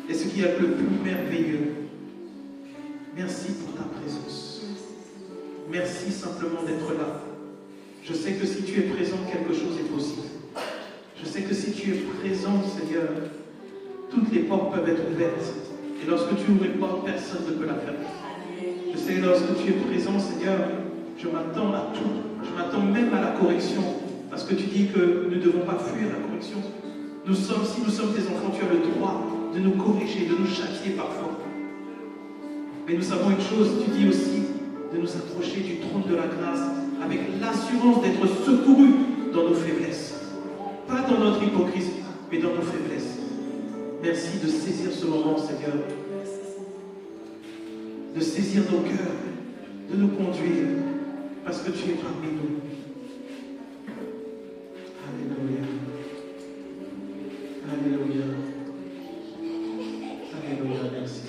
est ce qu'il y a de plus merveilleux. Merci pour ta présence. Merci simplement d'être là. Je sais que si tu es présent, quelque chose est possible. Je sais que si tu es présent, Seigneur, toutes les portes peuvent être ouvertes. Et lorsque tu ouvres une porte, personne ne peut la fermer. Je sais que lorsque tu es présent, Seigneur, je m'attends à tout. Je m'attends même à la correction. Parce que tu dis que nous ne devons pas fuir la correction. Si nous sommes tes enfants, tu as le droit de nous corriger, de nous châtier parfois. Mais nous savons une chose, tu dis aussi de nous approcher du trône de la grâce avec l'assurance d'être secourus dans nos faiblesses. Pas dans notre hypocrisie, mais dans nos faiblesses. Merci de saisir ce moment, Seigneur. De saisir nos cœurs, de nous conduire, parce que tu es parmi nous. Alléluia. Alléluia. Alléluia, merci.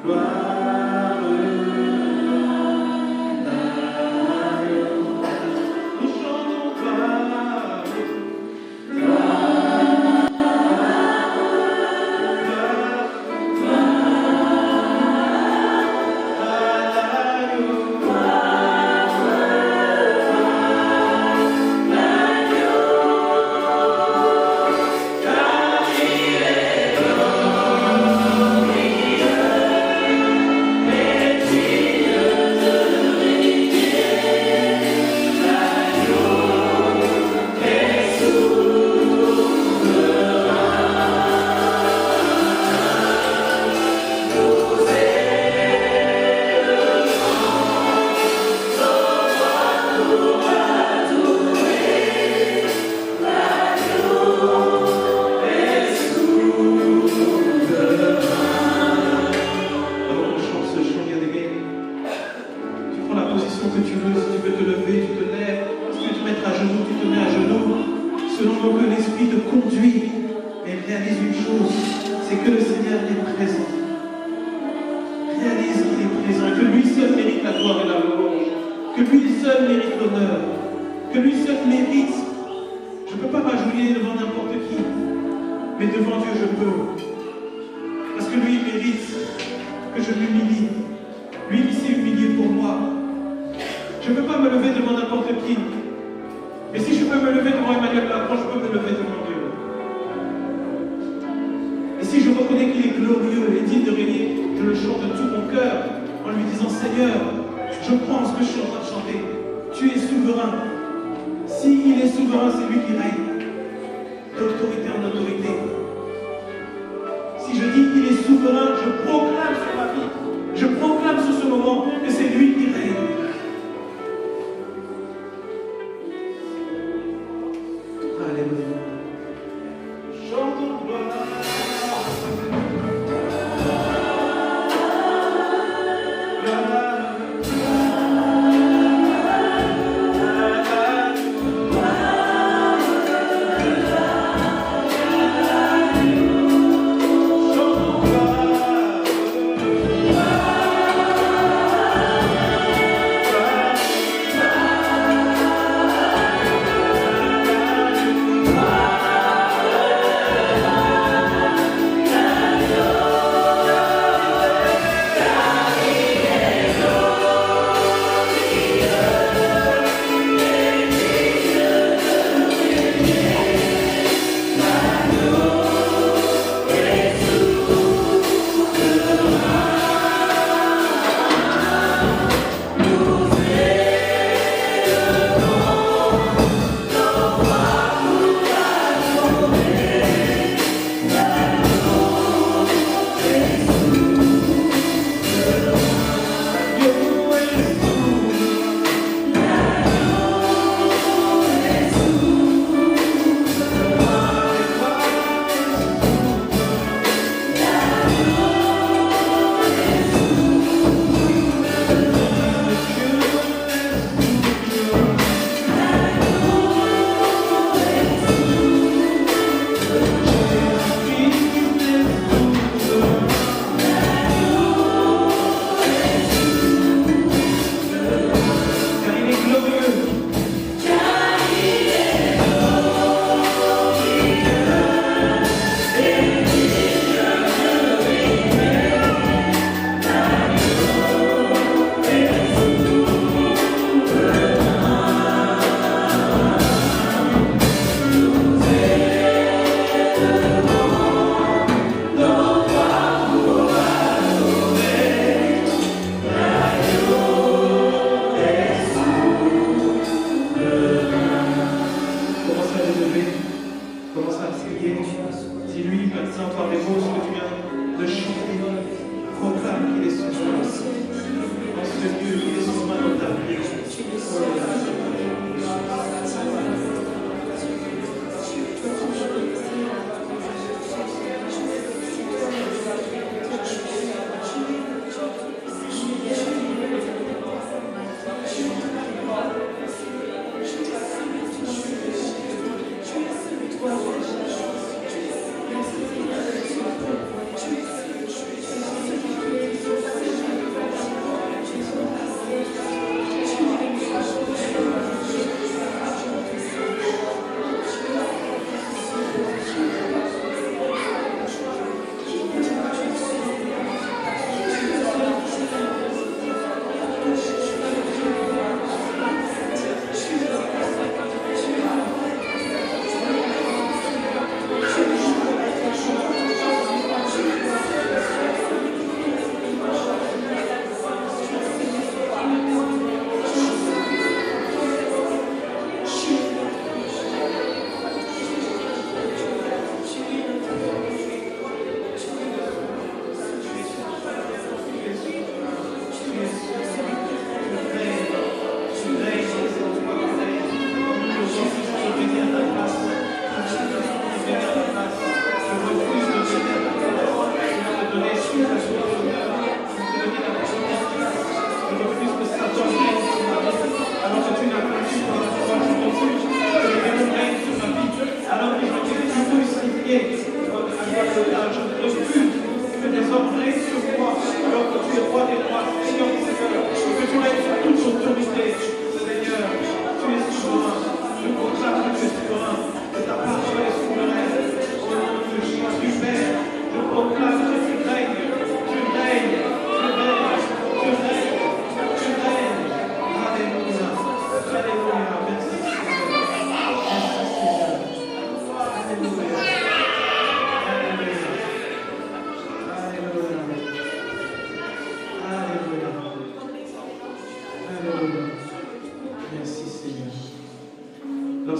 Oh,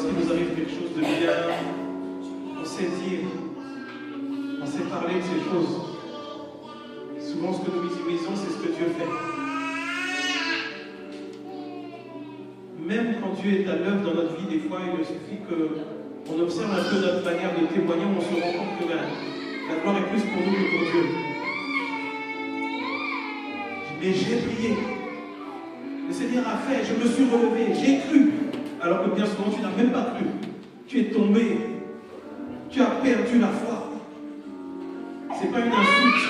lorsqu'il nous arrive quelque chose de bien, on sait dire, on sait parler de ces choses. Souvent, ce que nous minimisons, c'est ce que Dieu fait. Même quand Dieu est à l'œuvre dans notre vie, des fois, il suffit qu'on observe un peu notre manière de témoigner, on se rend compte que la gloire est plus pour nous que pour Dieu. Mais j'ai prié. Le Seigneur a fait, je me suis relevé, j'ai cru. Alors que bien souvent, tu n'as même pas cru. Tu es tombé. Tu as perdu la foi. Ce n'est pas une insulte.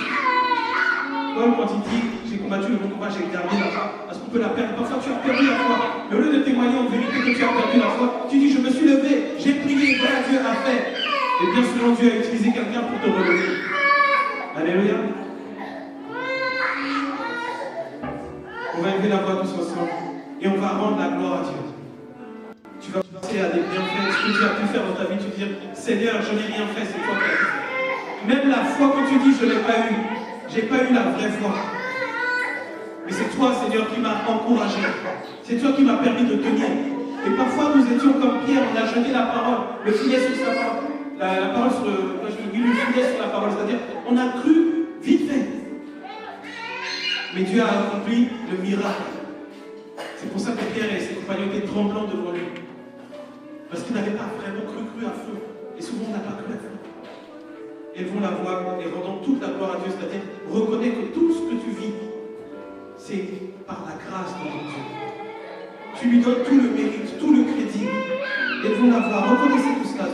Paul, quand il dit j'ai combattu le bon combat, j'ai gardé la foi, parce qu'on peut la perdre. Parfois, tu as perdu la foi. Mais au lieu de témoigner en vérité que tu as perdu la foi, tu dis je me suis levé, j'ai prié, voilà, Dieu a fait. Et bien souvent, Dieu a utilisé quelqu'un pour te relever. Alléluia. On va élever la voix tous ensemble et on va rendre la gloire à Dieu. Tu vas penser à des bienfaits, ce que tu as pu faire dans ta vie, tu vas dire Seigneur, je n'ai rien fait, c'est toi qui as fait. Même la foi que tu dis, je ne l'ai pas eue. Je n'ai pas eu la vraie foi. Mais c'est toi, Seigneur, qui m'as encouragé. C'est toi qui m'as permis de tenir. Et parfois, nous étions comme Pierre, on a jeté la parole, le filet sur sa parole. La parole sur le filet sur la parole, c'est-à-dire, on a cru vite fait. Mais Dieu a accompli le miracle. C'est pour ça que Pierre et ses compagnons étaient tremblants devant lui. Parce qu'ils n'avaient pas vraiment cru à fond. Et souvent, on n'a pas cru à fond. Élevons la voix et rendons toute la gloire à Dieu, c'est-à-dire reconnais que tout ce que tu vis, c'est par la grâce de ton Dieu. Tu lui donnes tout le mérite, tout le crédit. Élevons la voix, reconnaissez tout cela.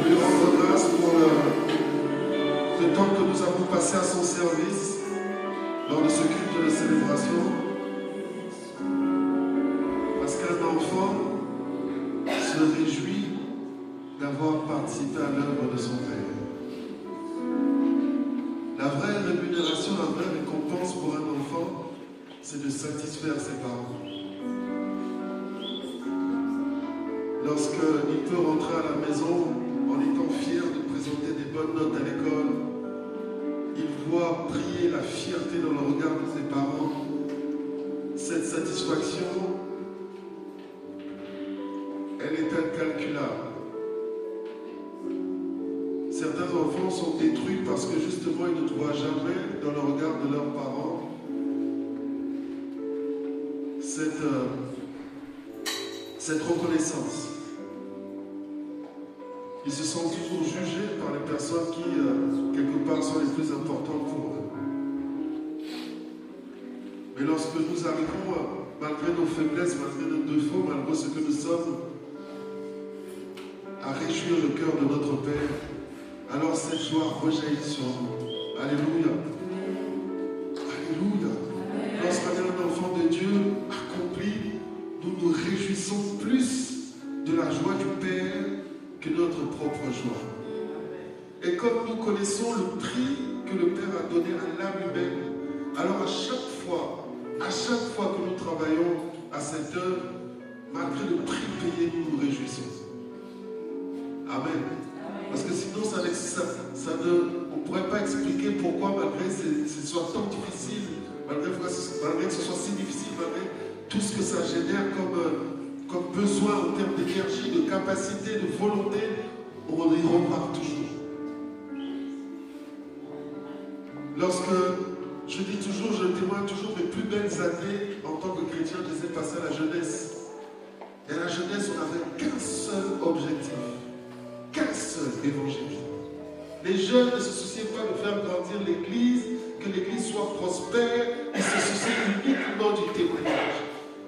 lui rendre grâce pour le temps que nous avons passé à son service lors de ce culte de célébration. Parce qu'un enfant se réjouit d'avoir participé à l'œuvre de son Père. La vraie rémunération, la vraie récompense pour un enfant, c'est de satisfaire ses parents. Lorsqu'il peut rentrer à la maison en étant fier de présenter des bonnes notes à l'école, il voit briller la fierté dans le regard de ses parents. Cette satisfaction, elle est incalculable. Certains enfants sont détruits parce que justement ils ne voient jamais dans le regard de leurs parents cette reconnaissance. Ils se sentent toujours jugés par les personnes qui, quelque part, sont les plus importantes pour eux. Mais lorsque nous arrivons, malgré nos faiblesses, malgré nos défauts, malgré ce que nous sommes, à réjouir le cœur de notre Père, alors cette joie rejaillit sur nous. Alléluia. Alléluia. Lorsqu'on est un enfant de Dieu accompli, nous nous réjouissons plus de la joie du Père que notre propre joie. Et comme nous connaissons le prix que le Père a donné à l'âme humaine, alors à chaque fois que nous travaillons à cette œuvre, malgré le prix payé, nous nous réjouissons. Amen. Parce que sinon, on ne pourrait pas expliquer pourquoi, malgré que ce soit tant difficile, malgré que ce soit si difficile, malgré tout ce que ça génère comme besoin en termes d'énergie, de capacité, de volonté, on y repart toujours. Lorsque je dis toujours, je témoigne toujours mes plus belles années en tant que chrétien, je les ai passées à la jeunesse. Et à la jeunesse, on n'avait qu'un seul objectif, qu'un seul évangile. Les jeunes ne se souciaient pas de faire grandir l'église, que l'église soit prospère, ils se souciaient uniquement du témoignage.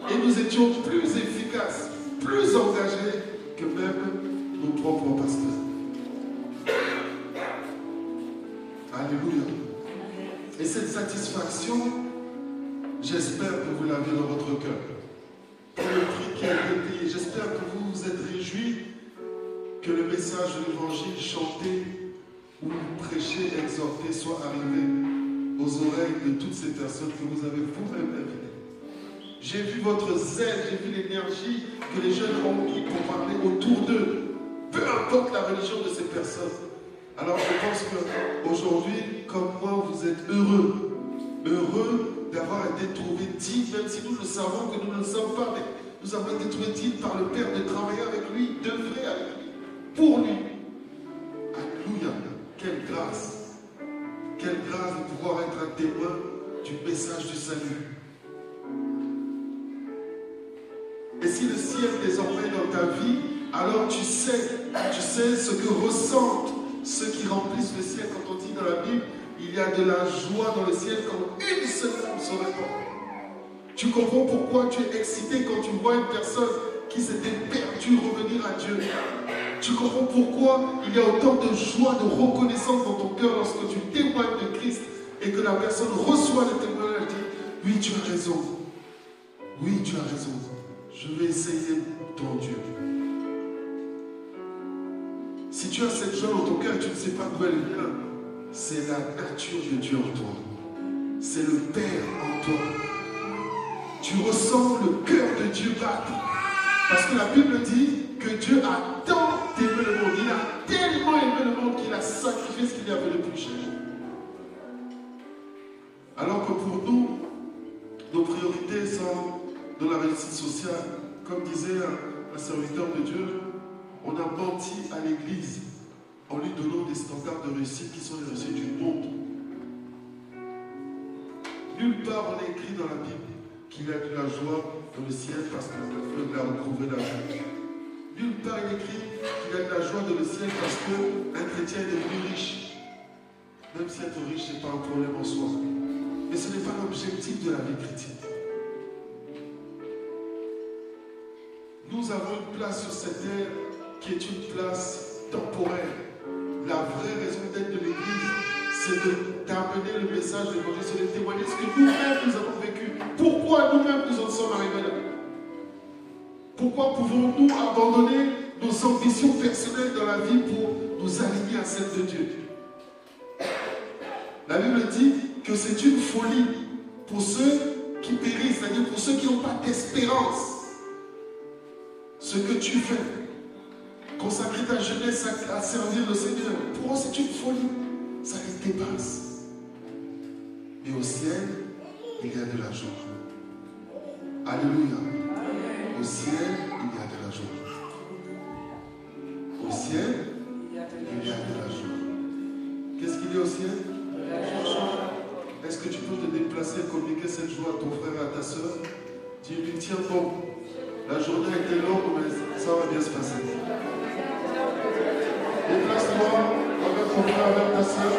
Et nous étions plus efficaces, plus engagés que même nos propres pasteurs. Alléluia. Et cette satisfaction, j'espère que vous l'avez dans votre cœur. Pour le prix qui a été payé, j'espère que vous vous êtes réjouis que le message de l'évangile chanté ou prêché, exhorté soit arrivé aux oreilles de toutes ces personnes que vous avez vous-même invitées. J'ai vu votre zèle, j'ai vu l'énergie que les jeunes ont mis pour parler autour d'eux. Peu importe la religion de ces personnes. Alors je pense qu'aujourd'hui, comme moi, vous êtes heureux. Heureux d'avoir été trouvés dignes, même si nous le savons que nous ne le sommes pas, mais nous avons été trouvés dignes par le Père de travailler avec lui, d'œuvrer avec lui, pour lui. Alléluia. Quelle grâce. Quelle grâce de pouvoir être un témoin du message du salut. Et si le ciel est désormais dans ta vie, alors tu sais ce que ressentent ceux qui remplissent le ciel. Quand on dit dans la Bible, il y a de la joie dans le ciel quand une seule femme se répand. Tu comprends pourquoi tu es excité quand tu vois une personne qui s'était perdue revenir à Dieu. Tu comprends pourquoi il y a autant de joie, de reconnaissance dans ton cœur lorsque tu témoignes de Christ et que la personne reçoit le témoignage et dit « Oui, tu as raison. Oui, tu as raison. Je vais essayer ton Dieu. » Si tu as cette joie dans ton cœur et tu ne sais pas d'où elle vient, c'est la nature de Dieu en toi. C'est le Père en toi. Tu ressens le cœur de Dieu battre. Parce que la Bible dit que Dieu a tant aimé le monde. Il a tellement aimé le monde qu'il a sacrifié ce qu'il y avait de plus cher. Alors que pour nous, nos priorités sont dans la réussite sociale. Comme disait un serviteur de Dieu, on a menti à l'Église en lui donnant des standards de réussite qui sont les réussites du monde. Nulle part on est écrit dans la Bible qu'il y a de la joie dans le ciel parce que le feu l'a recouvré la joie. Nulle part il est écrit qu'il y a de la joie dans le ciel parce qu'un chrétien est devenu riche. Même si être riche, ce n'est pas un problème en soi. Mais ce n'est pas l'objectif de la vie chrétienne. Nous avons une place sur cette terre qui est une place temporaire. messages d'évangile, c'est de témoigner ce que nous-mêmes nous avons vécu. Pourquoi nous-mêmes nous en sommes arrivés là? Pourquoi pouvons-nous abandonner nos ambitions personnelles dans la vie pour nous aligner à celle de Dieu? La Bible dit que c'est une folie pour ceux qui périssent, c'est-à-dire pour ceux qui n'ont pas d'espérance. Ce que tu fais, consacrer ta jeunesse à servir le Seigneur, pour eux c'est une folie, ça les dépasse. Mais au ciel, il y a de la joie. Alléluia. Au ciel, il y a de la joie. Au ciel, il y a de la joie. Qu'est-ce qu'il y a au ciel? Est-ce que tu peux te déplacer et communiquer cette joie à ton frère et à ta soeur? Dis-lui, tiens bon, la journée a été longue, mais ça va bien se passer. Déplace-toi avec ton frère, avec ta soeur.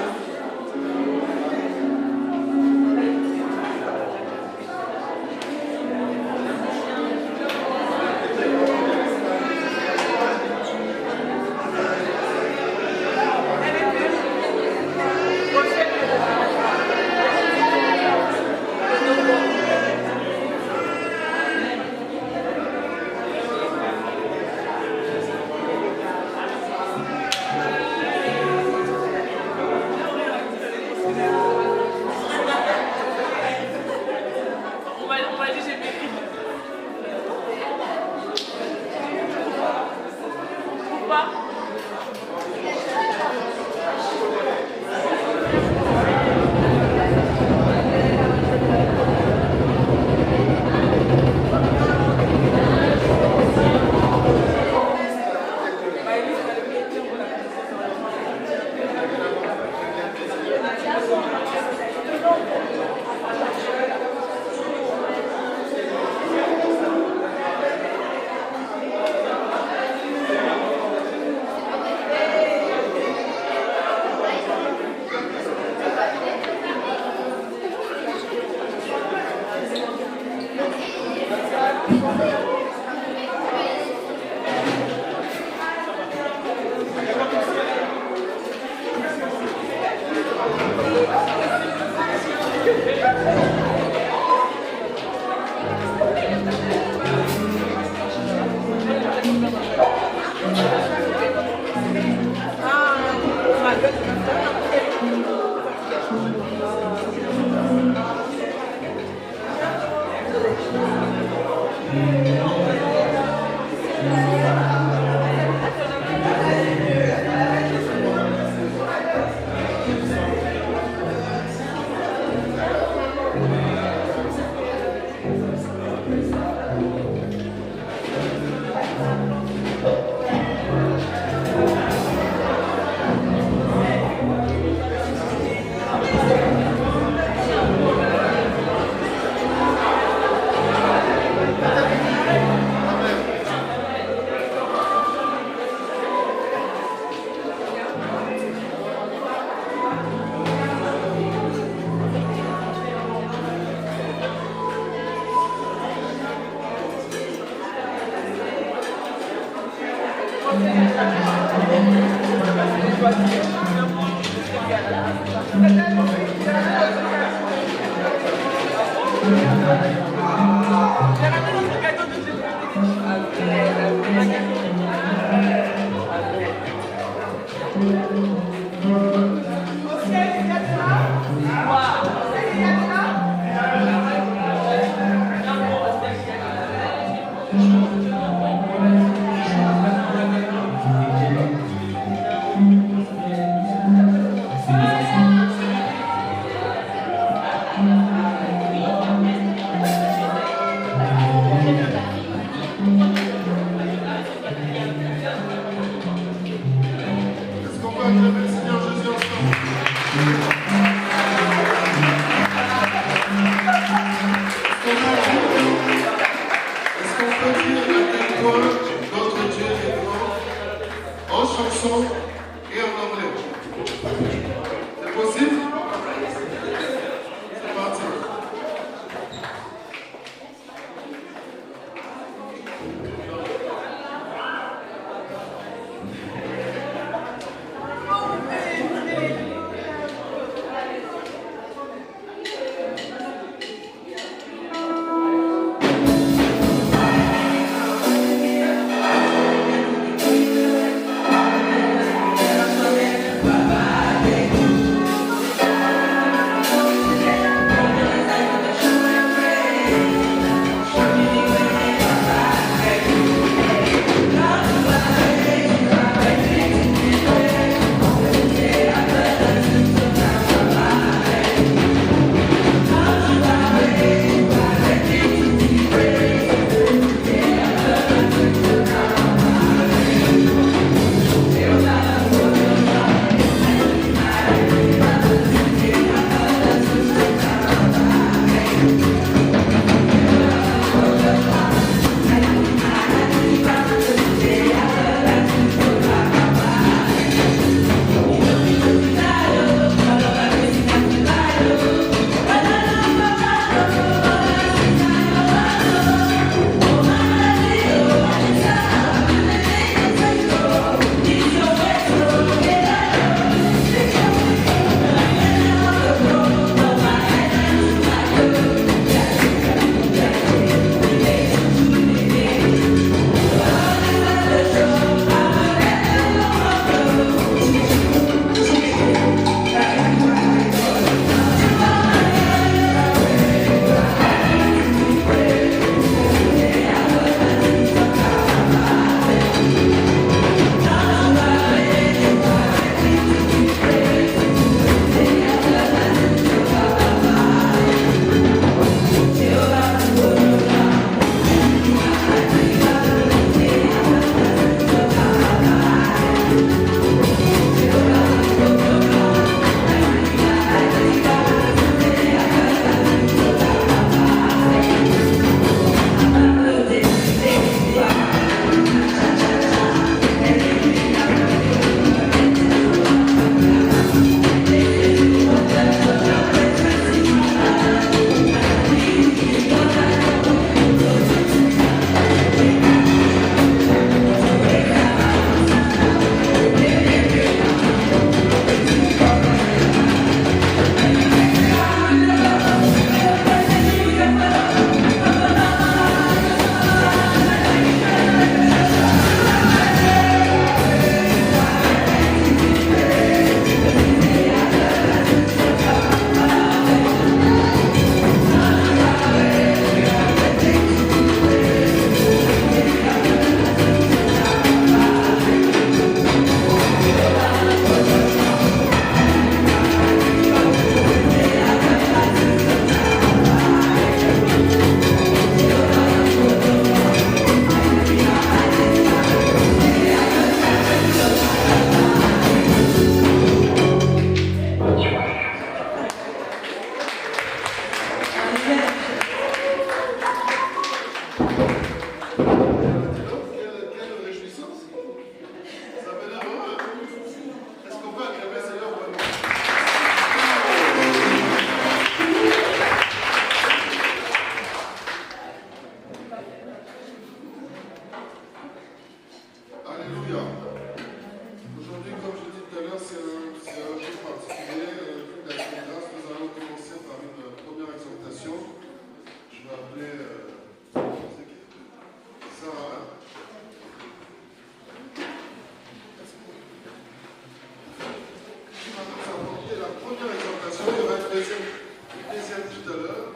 deuxième tout à l'heure.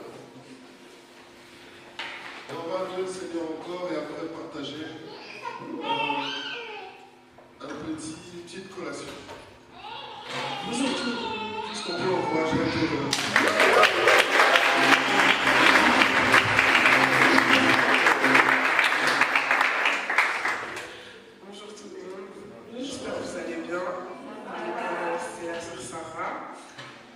Et on va louer le Seigneur encore et après partager une petite collation. Est-ce qu'on peut encourager un peu Bonjour tout le monde, j'espère que vous allez bien. C'est la sœur Sarah.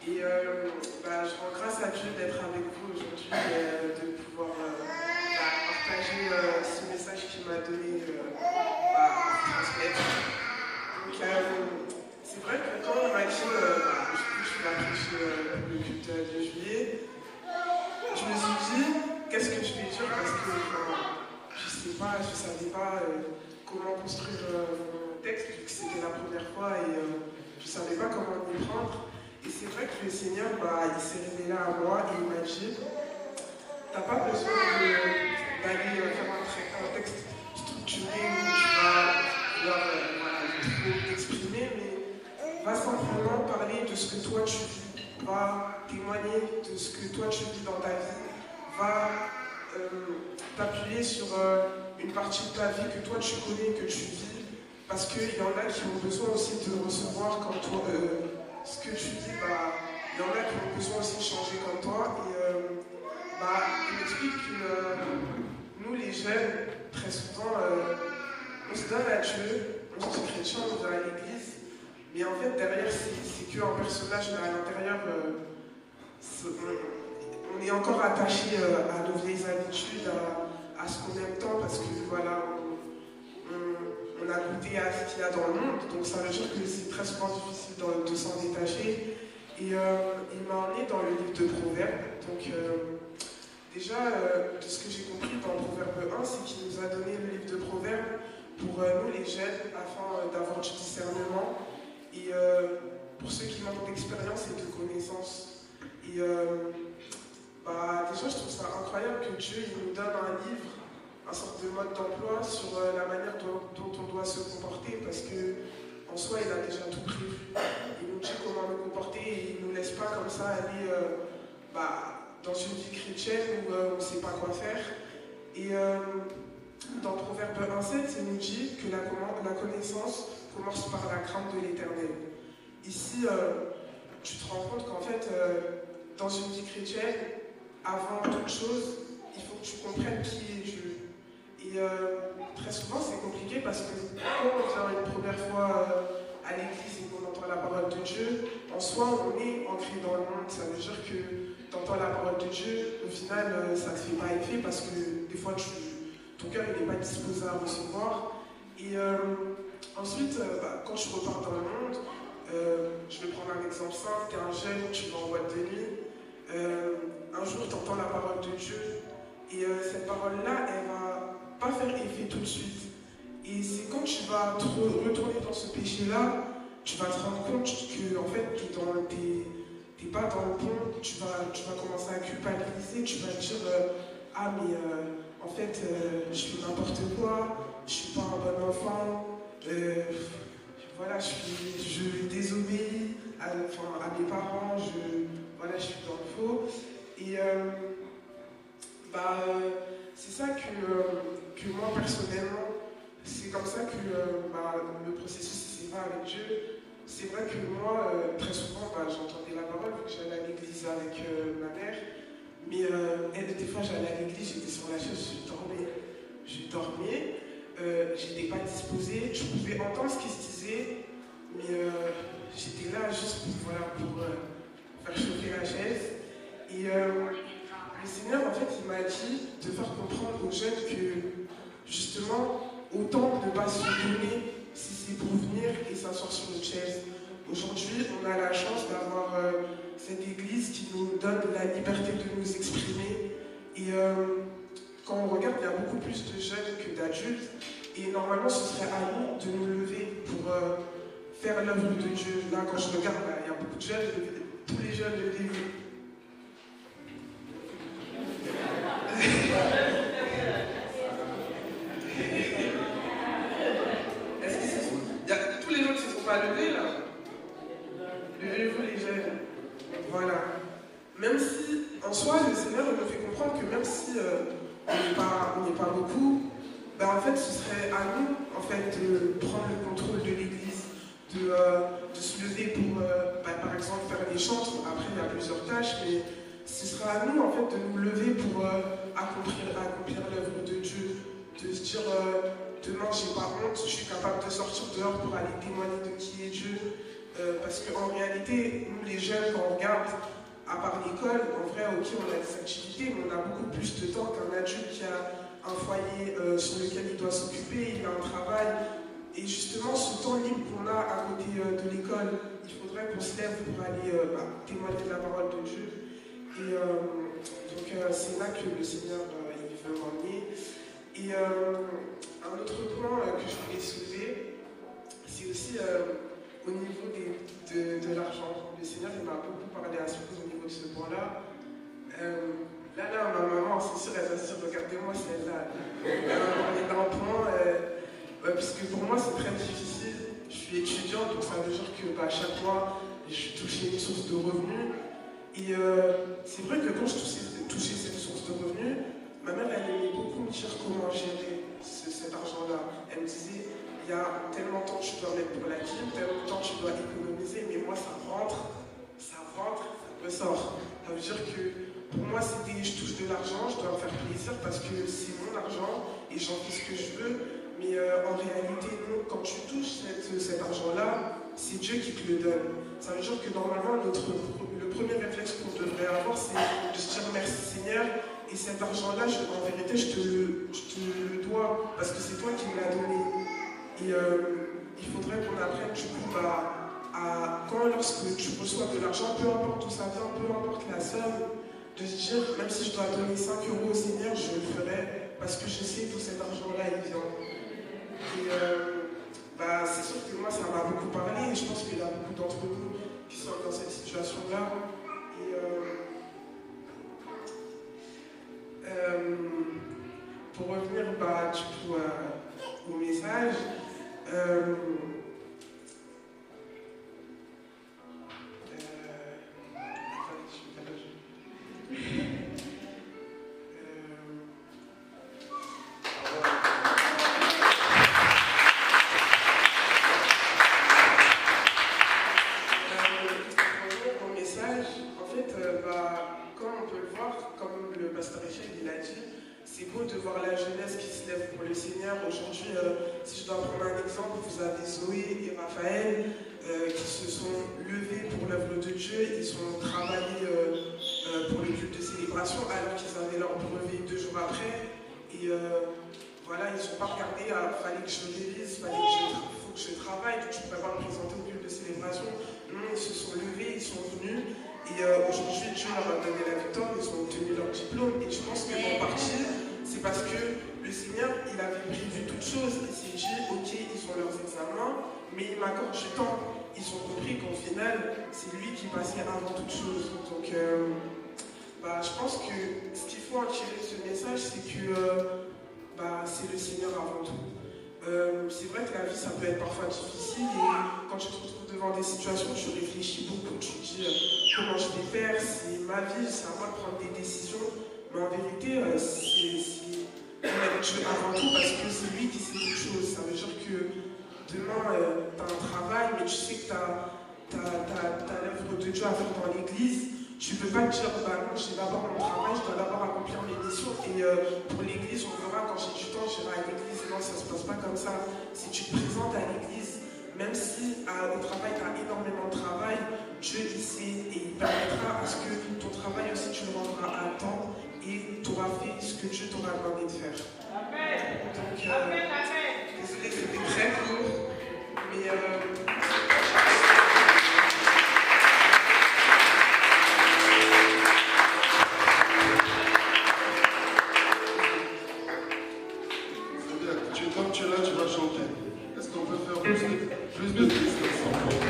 Et je rends grâce à Dieu d'être avec vous aujourd'hui, de pouvoir partager ce message qu'il m'a donné à transmettre. Donc, c'est vrai que quand on m'a dit je vais prêcher le culte de juillet, je me suis dit qu'est-ce que je vais dire parce que je ne savais pas comment construire mon texte vu que c'était la première fois et je ne savais pas comment m'y prendre. Et c'est vrai que le Seigneur, il s'est révélé à moi et il m'a dit t'as pas besoin d'aller faire un texte structuré où tu vas trop t'exprimer, mais va simplement parler de ce que toi tu vis, va témoigner de ce que toi tu vis dans ta vie, va t'appuyer sur une partie de ta vie que toi tu connais, que tu vis, parce qu'il y en a qui ont besoin aussi de recevoir comme toi. Ce que tu dis, il y en a qui ont besoin aussi de changer comme toi. Et il m'explique que nous, les jeunes, très souvent, on se donne à Dieu, on se dit chrétien, on va à l'église, mais en fait, derrière, c'est qu'un personnage, mais à l'intérieur, on est encore attaché à nos vieilles habitudes, à ce qu'on aime tant, parce que voilà, on a goûté à ce qu'il y a dans le monde, donc ça veut dire que c'est très souvent difficile de s'en détacher. Et il m'a emmené dans le livre de Proverbes. Donc déjà, de ce que j'ai compris dans Proverbe 1, c'est qu'il nous a donné le livre de Proverbes pour nous les jeunes, afin d'avoir du discernement. Et pour ceux qui manquent d'expérience et de connaissances. Et déjà, je trouve ça incroyable que Dieu il nous donne un livre, un sorte de mode d'emploi sur la manière dont on doit se comporter, parce que en soi il a déjà tout prévu. Il nous dit comment nous comporter et il ne nous laisse pas comme ça aller dans une vie chrétienne où on ne sait pas quoi faire. Et dans Proverbe 1,7, il nous dit que la connaissance commence par la crainte de l'Éternel. Ici, tu te rends compte qu'en fait, dans une vie chrétienne, avant toute chose, il faut que tu comprennes qui est Dieu. Et très souvent, c'est compliqué parce que quand on vient une première fois à l'église et qu'on entend la parole de Dieu, en soi, on est ancré dans le monde. Ça veut dire que tu entends la parole de Dieu, au final, ça ne te fait pas effet parce que des fois, ton cœur n'est pas disposé à recevoir. Et ensuite, quand tu repars dans le monde, je vais prendre un exemple simple. Tu es un jeune, tu vas en boîte de nuit. Un jour, tu entends la parole de Dieu. Et cette parole-là, elle va pas faire effet tout de suite. Et c'est quand tu vas retourner dans ce péché-là, tu vas te rendre compte que en fait, t'es pas dans le bon, tu vas commencer à culpabiliser, tu vas te dire en fait, je fais n'importe quoi, je suis pas un bon enfant, voilà, je désobéis à mes parents, je suis dans le faux. Et c'est ça que moi personnellement, c'est comme ça que le processus s'est fait avec Dieu. C'est vrai que moi, très souvent, j'entendais la parole, vu que j'allais à l'église avec ma mère, mais des fois j'allais à l'église, j'étais sur la chaise, je dormais, j'étais pas disposée, je pouvais entendre ce qui se disait, mais j'étais là juste pour faire chauffer la chaise. Et le Seigneur, en fait, il m'a dit de faire comprendre aux jeunes que, justement, autant ne pas se donner si c'est pour venir et s'asseoir sur une chaise. Aujourd'hui, on a la chance d'avoir cette église qui nous donne la liberté de nous exprimer. Et quand on regarde, il y a beaucoup plus de jeunes que d'adultes. Et normalement, ce serait à nous de nous lever pour faire l'œuvre de Dieu. Là, quand je regarde, il y a beaucoup de jeunes, tous les jeunes levez-vous. Tous les gens qui ne se sont pas levés là, levez-vous les jeunes. Voilà. Même si, en soi, le Seigneur me fait comprendre que même si on n'est pas beaucoup, ben, en fait, ce serait à nous, en fait, de prendre le contrôle de l'Église, de se lever pour, par exemple, faire des chantres. Après, il y a plusieurs tâches, mais ce sera à nous, en fait, de nous lever pour accomplir l'œuvre de Dieu, de se dire, demain, j'ai pas honte, je suis capable de sortir dehors pour aller témoigner de qui est Dieu. Parce qu'en réalité, nous, les jeunes, quand on regarde, à part l'école, en vrai, ok, on a des activités, mais on a beaucoup plus de temps qu'un adulte qui a un foyer sur lequel il doit s'occuper, il a un travail. Et justement, ce temps libre qu'on a à côté de l'école, il faudrait qu'on se lève pour aller témoigner de la parole de Dieu. Et donc, c'est là que le Seigneur il veut m'emmener. Et un autre point que je voulais soulever, c'est aussi au niveau de l'argent. Le Seigneur il m'a beaucoup parlé à ce au niveau de ce point-là. Là, ma maman, c'est sûr, elle va se dire, regardez-moi celle-là. Elle est dans le point, puisque pour moi, c'est très difficile. Je suis étudiante, donc ça veut dire que chaque mois, je touchais une source de revenus. Et c'est vrai que quand je touchais cette source de revenus, ma mère, elle aimait beaucoup me dire comment gérer cet argent-là. Elle me disait, il y a tellement de temps tu dois mettre pour la dîme, tellement de temps tu dois économiser, mais moi, ça rentre, ça ressort. Ça veut dire que pour moi, c'était je touche de l'argent, je dois me faire plaisir parce que c'est mon argent et j'en fais ce que je veux. Mais en réalité, non, quand tu touches cet argent-là, c'est Dieu qui te le donne. Ça veut dire que normalement, le premier réflexe qu'on devrait avoir, c'est de se dire merci Seigneur. Et cet argent-là, en vérité, je te le dois parce que c'est toi qui me l'as donné. Et il faudrait qu'on apprenne du coup lorsque tu reçois de l'argent, peu importe où ça vient, peu importe la somme, de se dire, même si je dois donner 5 € au Seigneur, je le ferai parce que je sais d'où cet argent-là il vient. Et c'est sûr que moi, ça m'a beaucoup parlé et je pense qu'il y a beaucoup d'entre nous qui sont dans cette situation-là. Et pour revenir du coup au message, aujourd'hui, si je dois prendre un exemple, vous avez Zoé et Raphaël qui se sont levés pour l'œuvre de Dieu, ils ont travaillé pour le culte de célébration alors qu'ils avaient leur brevet 2 jours après. Et voilà, ils n'ont pas regardé, fallait que je révise, faut que je travaille, donc je ne pourrais pas me présenter au culte de célébration. Non, ils se sont levés, ils sont venus. Et aujourd'hui, Dieu leur a donné la victoire, ils ont obtenu leur diplôme. Et je pense que en partie, c'est parce que le Seigneur, il avait prévu toutes choses. Il s'est dit, ok, ils ont leurs examens, mais il m'accorde du temps. Ils ont compris qu'au final, c'est lui qui passait avant toute chose. Donc, je pense que ce qu'il faut en tirer de ce message, c'est que c'est le Seigneur avant tout. C'est vrai que la vie, ça peut être parfois difficile et quand tu te retrouves devant des situations, tu réfléchis beaucoup, tu te dis comment je vais faire, c'est ma vie, c'est à moi de prendre des décisions. Mais en vérité, c'est mettre Dieu avant tout parce que c'est lui qui sait toutes choses. Ça veut dire que demain, tu as un travail, mais tu sais que tu as l'œuvre de Dieu à faire dans l'église. Tu ne peux pas te dire, non, j'ai d'abord mon travail, je dois d'abord accomplir mes missions. Et pour l'église, on verra quand j'ai du temps, j'irai à l'église. Non, ça ne se passe pas comme ça. Si tu te présentes à l'église, même si au travail, tu as énormément de travail, Dieu il sait et il permettra à ce que ton travail aussi, tu le rendras à temps et tu auras fait ce que Dieu t'aura demandé de faire. Amen. Donc, désolé, c'était très court, mais comme tu es là, tu vas chanter. Est-ce qu'on peut faire plus de distance ensemble?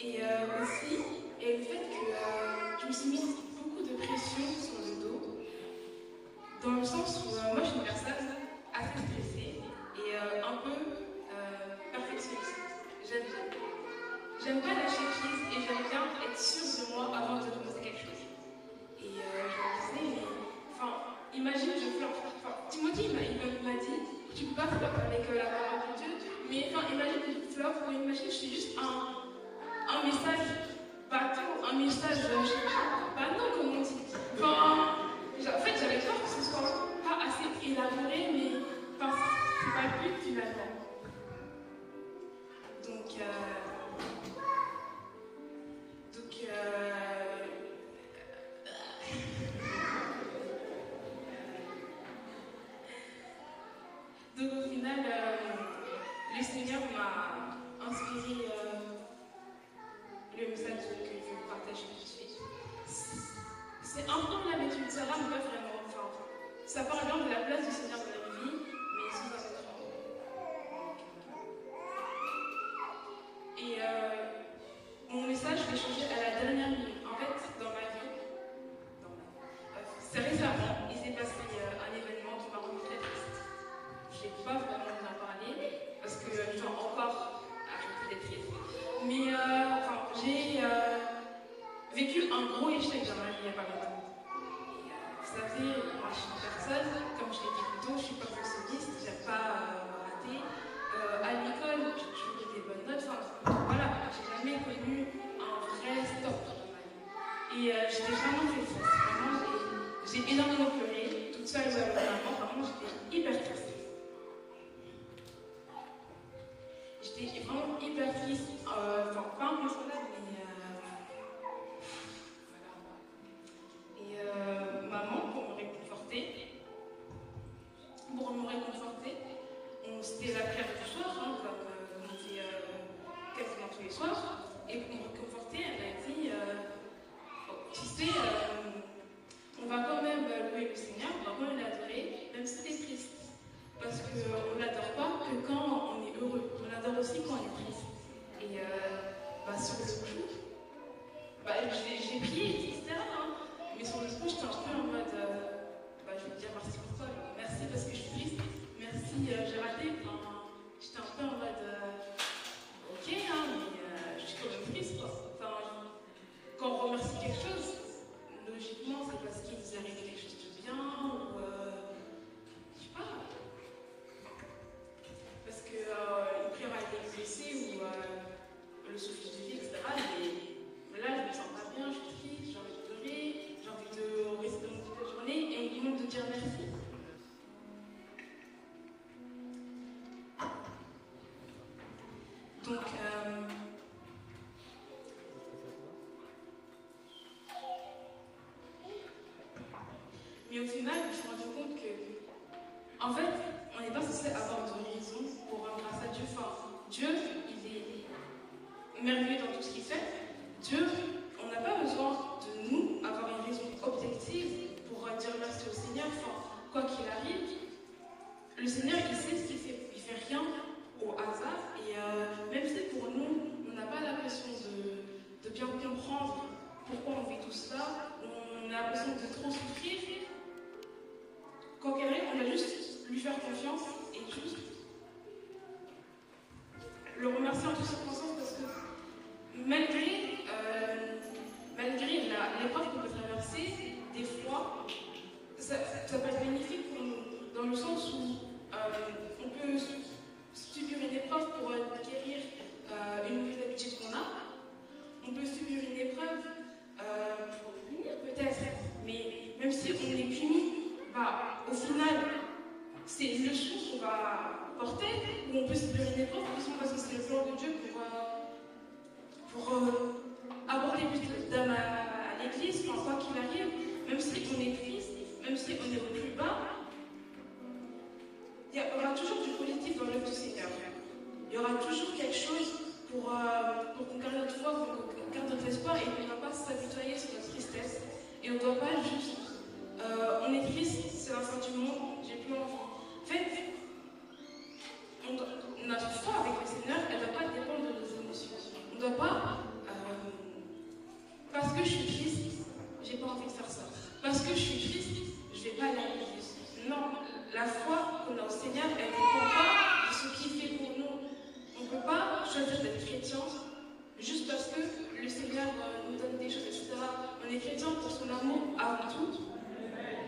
Et aussi, et le fait que je me suis mise beaucoup de pression sur le dos, dans le sens où moi je suis une personne assez stressée et un peu perfectionniste. J'aime pas lâcher prise et j'aime bien être sûre de moi avant de commencer quelque chose. Et je me disais, mais enfin, imagine je flirte. Enfin, Timothy m'a dit, tu peux pas flirter avec la parole de Dieu, mais enfin, imagine que je flirte ou imagine que je suis juste un message bateau, un message, je sais pas, non, comme on dit. Enfin, en fait, j'avais peur que ce soit pas assez élaboré, mais enfin, c'est pas le but finalement. Donc au final, le Seigneur m'a inspiré le message que je vais partager tout de suite. C'est un peu l'habitude, ça va, mais pas vraiment. Enfin, ça parle bien de la place du Seigneur dans la vie, mais sous un autre angle. Et mon message, je l'ai changé à la dernière minute. En fait, dans ma vie, c'est récemment, il s'est passé un événement qui m'a rendu très triste. Je n'ai pas vraiment bien parlé, parce que je dois encore arrêter d'être triste. Mais enfin, j'ai vécu un gros échec dans ma vie il n'y a pas longtemps. Vous savez, moi je suis une personne, comme je l'ai dit plus tôt, je ne suis pas perfectionniste, je n'aime pas me rater. À l'école, j'ai toujours eu des bonnes notes. Enfin, voilà, j'ai jamais connu un vrai stop dans ma vie. Et j'étais vraiment triste. Vraiment, j'ai énormément pleuré, toute seule avec ma maman. Vraiment, j'étais hyper triste. J'étais vraiment hyper triste. Enfin, pas impressionnable, mais voilà. Et maman, pour me réconforter, c'était la prière du soir, hein, comme on dit quasiment tous les soirs. Et pour me réconforter, elle m'a dit tu sais, on va quand même louer le Seigneur, on va quand même l'adorer, même si c'est triste. Parce qu'on ne l'adore pas que quand on est heureux, on l'adore aussi quand on est triste. Et sur le coup, j'ai prié, etc. Hein. Mais sur le coup, j'étais un peu en mode, je vais te dire merci pour toi, merci parce que je suis triste, merci, j'ai raté. Enfin, j'étais un peu en mode, ok, hein, mais je suis quand même triste, quoi. Enfin, quand on remercie quelque chose, logiquement, c'est parce qu'il nous arrive quelque chose de bien, ou je sais pas. Parce que une prière a été exaucée, ou le souffle de vie, etc. Mais là, je me sens pas bien, je suis triste, j'ai envie de pleurer, j'ai envie de rester dans toute la journée, et on me demande de dire merci. Donc, mais au final, je me suis rendu compte que, en fait, on n'est pas censé avoir de raison pour rendre grâce à Dieu. Enfin, Dieu, il est merveilleux dans tout ce qu'il fait. Dieu, on n'a pas besoin de nous avoir une raison objective pour dire merci au Seigneur. Enfin, quoi qu'il arrive, le Seigneur, il sait ce qu'il fait. Il ne fait rien au hasard. Et même si pour nous, on n'a pas l'impression de bien comprendre pourquoi on vit tout cela, on a l'impression de trop souffrir. Quoi qu'il arrive, on va juste lui faire confiance et juste le remercier en toutes circonstances parce que malgré l'épreuve qu'on peut traverser, des fois, ça peut être bénéfique pour nous, dans le sens où on peut subir une épreuve pour acquérir une nouvelle habitude qu'on a. On peut subir une épreuve pour punir peut-être, mais même si on est puni, au final, c'est une leçon qu'on va porter, ou on peut subir une épreuve parce que c'est le plan de Dieu pour apporter plus d'âme à l'église, quoi qu'il arrive, même si on est triste, même si on est au plus bas, il y aura toujours du positif dans l'œuvre du Seigneur. Il y aura toujours quelque chose pour qu'on garde notre foi, pour qu'on garde notre espoir et qu'on ne va pas s'apitoyer sur notre tristesse. Et on ne doit pas juste. On est triste, c'est la fin du monde, j'ai plus envie. En fait, notre foi avec le Seigneur, elle ne doit pas dépendre de nos émotions. On ne doit pas la foi qu'on a au Seigneur, elle ne dépend pas de ce qu'il fait pour nous. On ne peut pas choisir d'être chrétien juste parce que le Seigneur nous donne des choses, etc. On est chrétien pour son amour avant tout.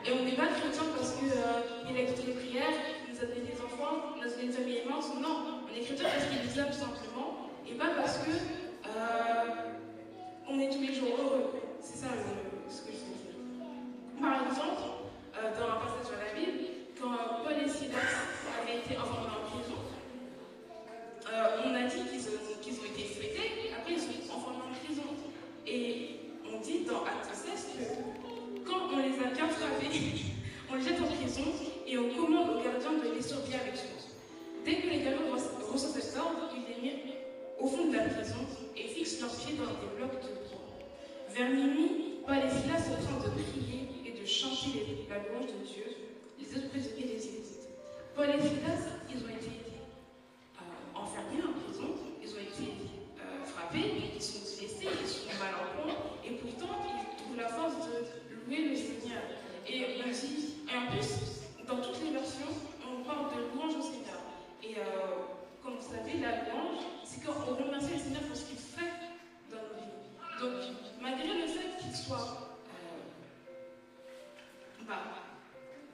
Et on n'est pas chrétien parce qu'il a écouté les prières, il nous a donné des enfants, il nous a donné une famille immense. Non, on est chrétien parce qu'il nous aime simplement et pas parce que on est tous les jours heureux. C'est ça ce que je veux dire. Par exemple, dans un passage de la Bible, quand Paul et Silas avaient été envoyés en prison, on a dit qu'ils ont été fouettés, après ils sont envoyés en prison. Et on dit dans Acte 16 que quand on les a bien frappés, on les jette en prison et on commande aux gardiens de les surveiller avec nous. Dès que les gardiens reçoivent cet ordre, ils les mettent au fond de la prison et fixent leurs pieds dans des blocs de bois. Vers minuit, Paul et Silas sont en train de prier et de chanter la louange de Dieu. Les autres prisonniers les écoutent. Paul et Silas, ils ont été enfermés en prison, ils ont été frappés, ils sont blessés, ils sont mal en point, et pourtant ils trouvent la force de louer le Seigneur. Et on dit, et en plus, dans toutes les versions, on parle de louange au Seigneur. Et comme vous savez, la louange, c'est quand on remercie le Seigneur pour ce qu'il fait dans nos vies. Donc, malgré le fait qu'il soit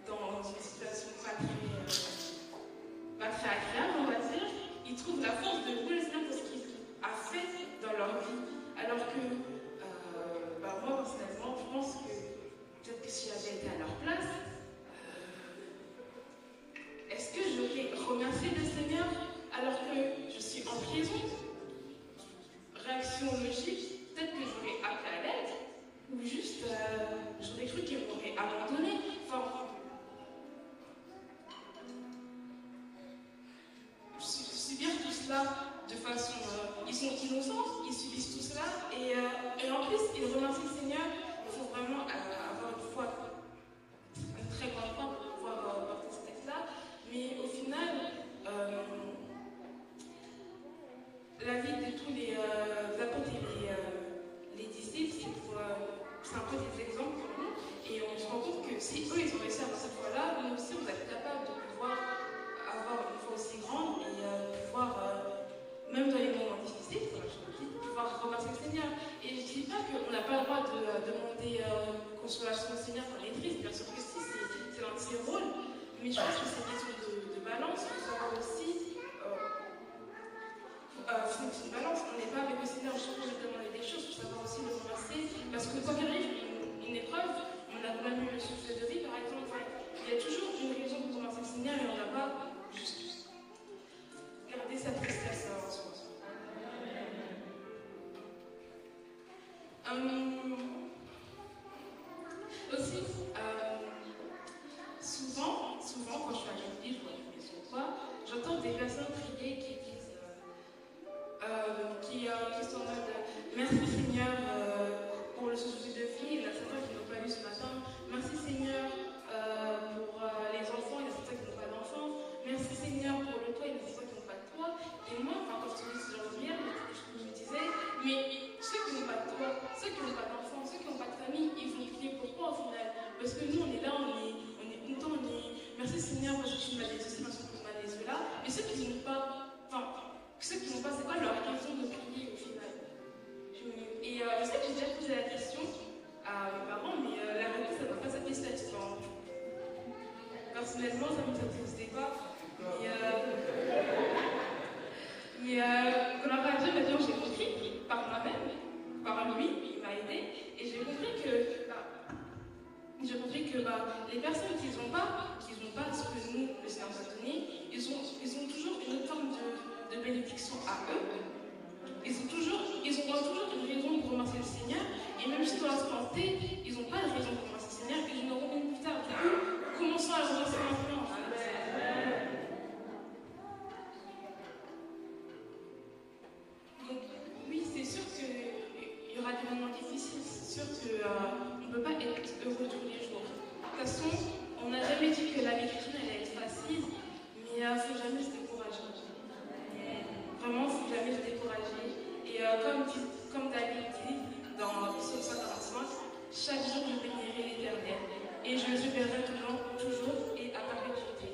dans une situation pas très agréable, on va dire, ils trouvent la force de louer le Seigneur pour ce qu'il a fait dans leur vie. Alors que moi, personnellement, je pense que peut-être que si j'avais été à leur place, est-ce que j'aurais remercié le Seigneur alors que je suis en prison? Réaction logique, peut-être que j'aurais appelé à l'aide, ou juste j'aurais cru qu'ils m'auraient abandonné. Enfin, subir tout cela de façon. Ils sont innocents, ils subissent tout cela, et en plus, ils remercient le Seigneur. Il faut vraiment avoir une foi, une très grande foi pour pouvoir porter ce texte-là. Mais au final, la vie de tous les apôtres et les disciples, c'est un peu des exemples pour nous. Et on se rend compte que si eux, ils ont réussi à avoir cette foi-là, nous aussi, on va être capable de pouvoir avoir une foi aussi grande et pouvoir, même dans les moments difficiles, pouvoir remercier le Seigneur. Et je ne dis pas qu'on n'a pas le droit de demander consolation au Seigneur quand on est triste. Bien sûr que si, c'est l'un de ses rôles. Mais je pense que c'est une question de balance. Il faut savoir aussi. C'est une balance. On n'est pas avec le Seigneur chaque fois de demander des choses. Il faut savoir aussi le remercier. Parce que quand il arrive une épreuve, on a quand même eu le souffle de vie, par exemple. Il y a toujours une raison pour remercier le Seigneur et on n'a pas juste garder sa tristesse en soi. Aussi, souvent quand je suis à l'église ou à la maison ou quoi, j'entends des personnes prier qui disent, qui sont en mode merci Seigneur pour le souffle de vie. Il y en a certains qui n'ont pas lu ce matin. Merci Seigneur pour les enfants. Il y en a certains qui n'ont pas d'enfants. Merci Seigneur pour le toit. Il y en a certains qui n'ont pas de toit. Et moi, quand je suis sur le prière, je me disais, mais ceux qui n'ont pas de toit, ceux qui n'ont pas d'enfants, ceux qui n'ont pas de famille, ils vont prier pourquoi au final? Parce que nous, on est là, on est contents, on est merci Seigneur parce que tu m'as des aussi, merci pour ma des là. Mais ceux qui n'ont pas, c'est quoi leur raison de prier au final? Et je sais que j'ai déjà posé la question à mes parents, mais la réponse, ça ne va pas satisfaire. Personnellement, ça ne me satisfait pas. Mais quand la radio, maintenant, j'ai compris par moi-même, par lui, il m'a aidé, et j'ai compris que les personnes qui n'ont pas ce que nous, le Seigneur nous a donné, ils ont toujours une autre forme de bénédiction à eux. Ils auront toujours une raison pour remercier le Seigneur, et même si dans l'instant T, ils n'ont pas de raison pour remercier le Seigneur, ils n'auront même plus tard. Du coup, commençons à le remercier maintenant. Donc, oui, c'est sûr qu'il y aura des moments difficiles, c'est sûr qu'on ne peut pas être heureux tous les jours. De toute façon, on n'a jamais dit que la vie chrétienne allait être facile, mais il ne faut jamais se décourager. Vraiment, il ne faut jamais se décourager. Et comme David dit dans Psaume 145, chaque jour je bénirai l'Éternel et je le verrai toujours et à perpétuité.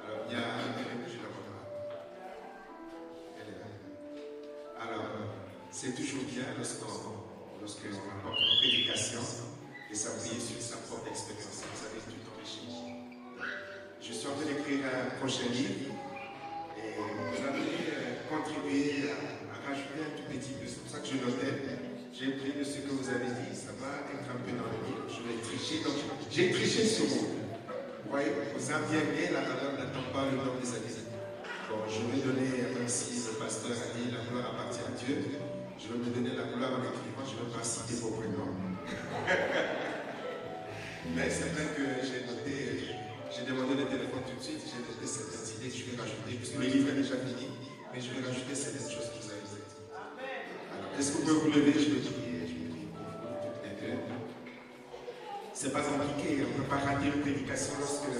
Alors, il y a je la vois là. Elle est là. Alors, c'est toujours bien lorsqu'on apporte une prédication et s'appuyer sur sa propre expérience. Vous savez, c'est tout enrichi. Je suis en train d'écrire un prochain livre et vous avez contribué à rajouter un tout petit peu. C'est pour ça que je notais. J'ai pris de ce que vous avez dit, ça va être un peu dans le livre. Je vais tricher. Donc, j'ai triché sur vous. Vous voyez, vous avez bien, la valeur n'attend pas le nom des amis. Bon, je vais donner, même si le pasteur a dit la gloire appartient à Dieu, je vais me donner la gloire en écrivant, je ne vais pas citer vos prénoms. Mais c'est vrai que j'ai noté, j'ai demandé le téléphone tout de suite, j'ai noté certaines idées que je vais rajouter, puisque le livre est déjà fini, mais je vais rajouter certaines choses que vous avez dites. Alors, est-ce que vous pouvez vous lever? Je vais prier pour vous toutes les deux. C'est pas compliqué, on ne peut pas rater une prédication lorsque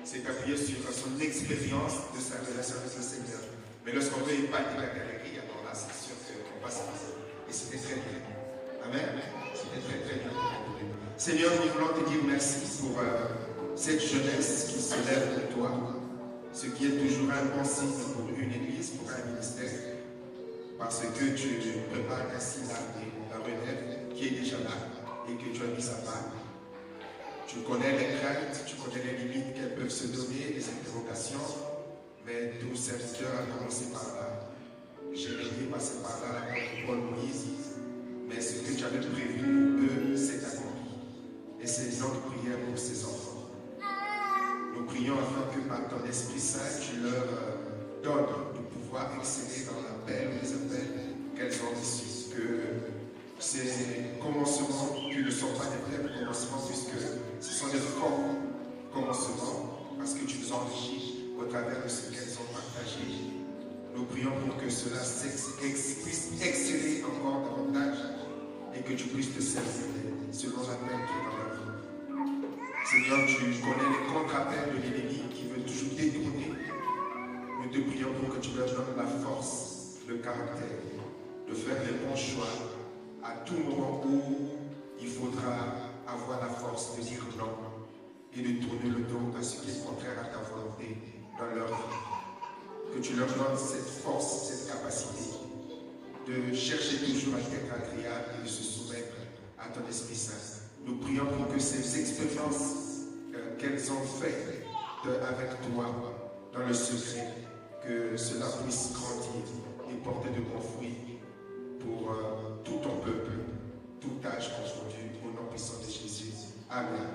c'est appuyé sur son expérience de sa relation avec le Seigneur. Mais lorsqu'on veut épater la galerie, alors là, c'est sûr qu'on passe à ça. Et c'était très bien. Amen. C'était très très bien. Seigneur, nous voulons te dire merci pour cette jeunesse qui se lève de toi, ce qui est toujours un bon signe pour une église, pour un ministère, parce que tu prépares ainsi la relève qui est déjà là et que tu as mis à part. Tu connais les craintes, tu connais les limites qu'elles peuvent se donner, les interrogations, mais tout serviteur a commencé par là. Jérémie passé par là, l'apôtre Paul Moïse, mais ce que tu avais prévu pour eux, c'est accompli. Et c'est notre prière pour ces enfants. Nous prions afin que par ton Esprit Saint, tu leur donnes de pouvoir exceller dans l'appel ou les appels qu'elles ont reçus. Que ces commencements, qui ne sont pas des vrais commencements, puisque ce sont des forts commencements, parce que tu nous enrichis au travers de ce qu'elles ont partagé. Nous prions pour que cela puisse exceller encore davantage et que tu puisses te servir selon l'appel qui est dans la vie. Seigneur, tu connais les contre-appels de l'ennemi qui veut toujours détourner. Nous te prions pour que tu leur donnes la force, le caractère, de faire les bons choix à tout moment où il faudra avoir la force de dire non et de tourner le dos à ce qui est contraire à ta volonté dans leur vie. Que tu leur donnes cette force, cette capacité de chercher toujours à être agréable et de se soumettre à ton Esprit Saint. Nous prions pour que ces expériences qu'elles ont faites avec toi dans le secret, que cela puisse grandir et porter de bons fruits pour tout ton peuple, tout âge confondu, au nom puissant de Jésus. Amen.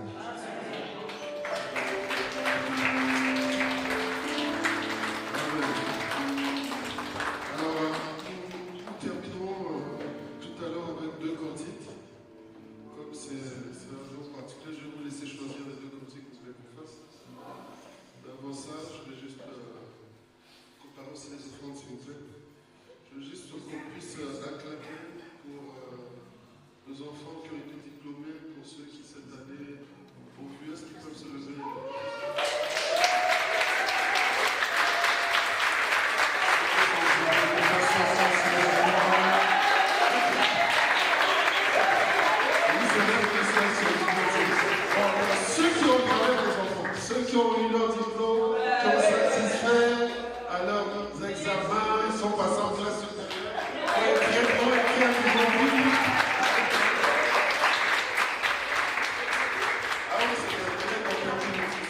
Alors, nous terminerons tout à l'heure avec 2 cantiques. Comme c'est un jour particulier, je vais vous laisser choisir les 2 cantiques que vous voulez qu'on fasse. Avant ça, je vais juste comparer aussi les offrandes, s'il vous plaît. Je veux juste qu'on puisse acclamer pour nos enfants qui ont été diplômés, pour ceux qui cette année ont vu, est-ce qu'ils peuvent se lever? Ceux qui ont parlé des enfants, ceux qui ont eu leur diplôme, qui ont satisfait à leurs examens, ils sont passés en classe supérieure, qui ont vu. Ah oui, c'est un collègue qu'on permet aussi.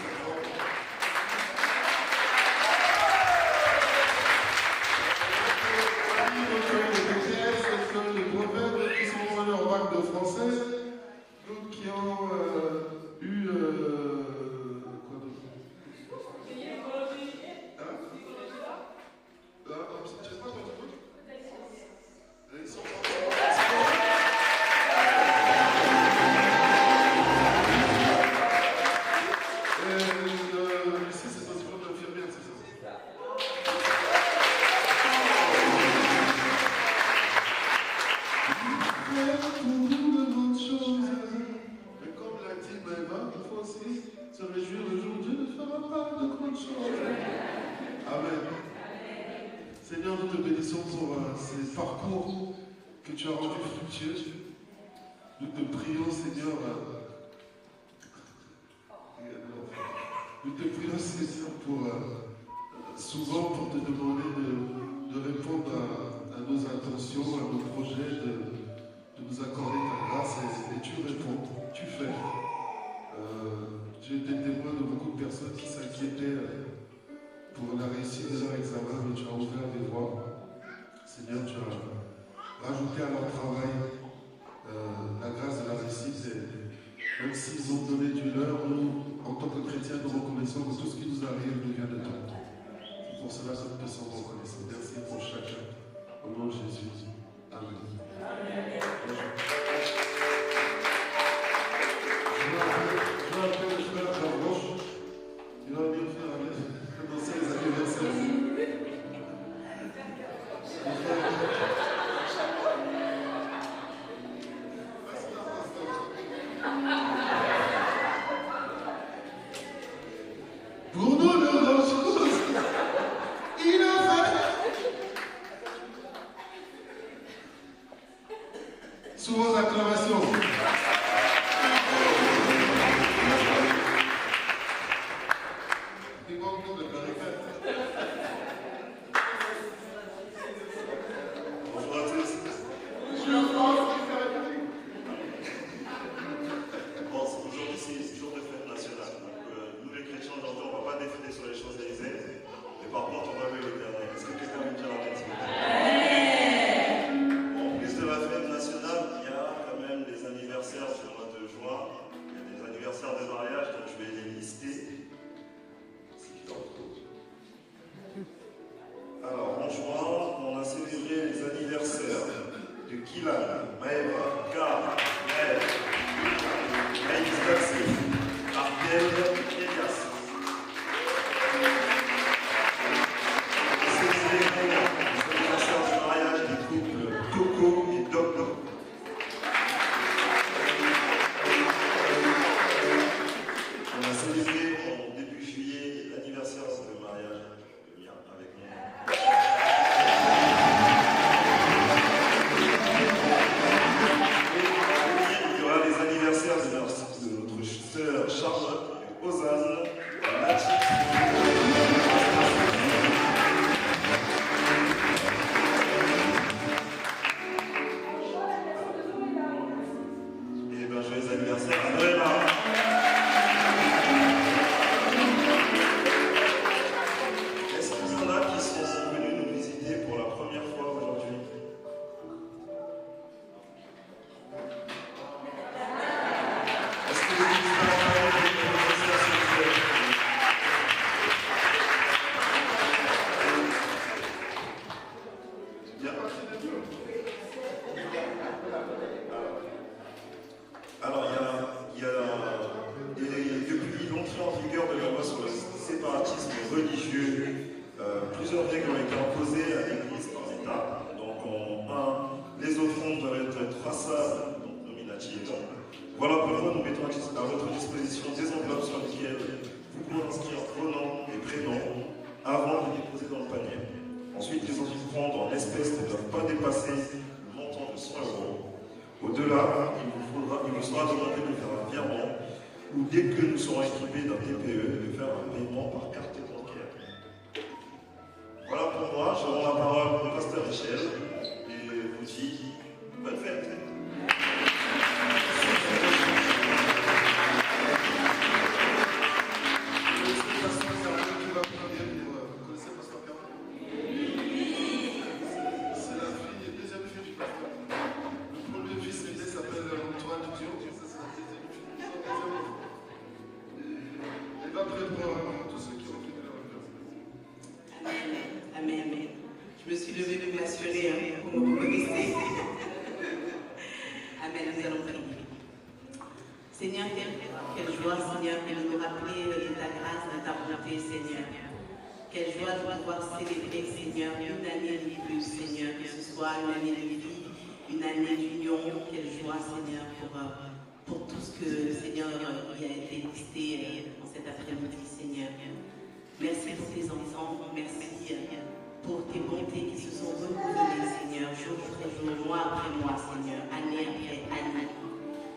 Les prophètes qui sont venus en bac de français, donc qui ont eu quoi d'autre? Je sais pas quoi d'autre. Ils sont ici, c'est un diplôme d'infirmière, c'est ça? Mais comme l'a dit Maëva, il faut aussi se réjouir le jour où Dieu ne fera pas de grandes choses. Amen. Seigneur, nous te bénissons pour ces parcours que tu as rendus fructueux. Nous te prions, Seigneur, Nous te prions, Seigneur, souvent pour te demander de répondre à nos intentions, à nos projets, de nous accorder ta grâce et tu réponds, tu fais. J'ai été témoin de beaucoup de personnes qui s'inquiétaient pour la réussite de leur examen, mais tu as ouvert des voies. Seigneur, tu as rajouté à leur travail la grâce de la réussite. Et même s'ils ont donné du leur, nous, en tant que chrétiens, nous reconnaissons que tout ce qui nous arrive nous vient de toi. C'est pour cela que nous te sommes reconnaissants. Merci pour chacun. Au nom de Jésus. Amen. Je m'appelle le frère Carlos. Il va bien faire commencer les anniversaires. Pour nous, le grand chose, il a fait. Sous vos acclamations.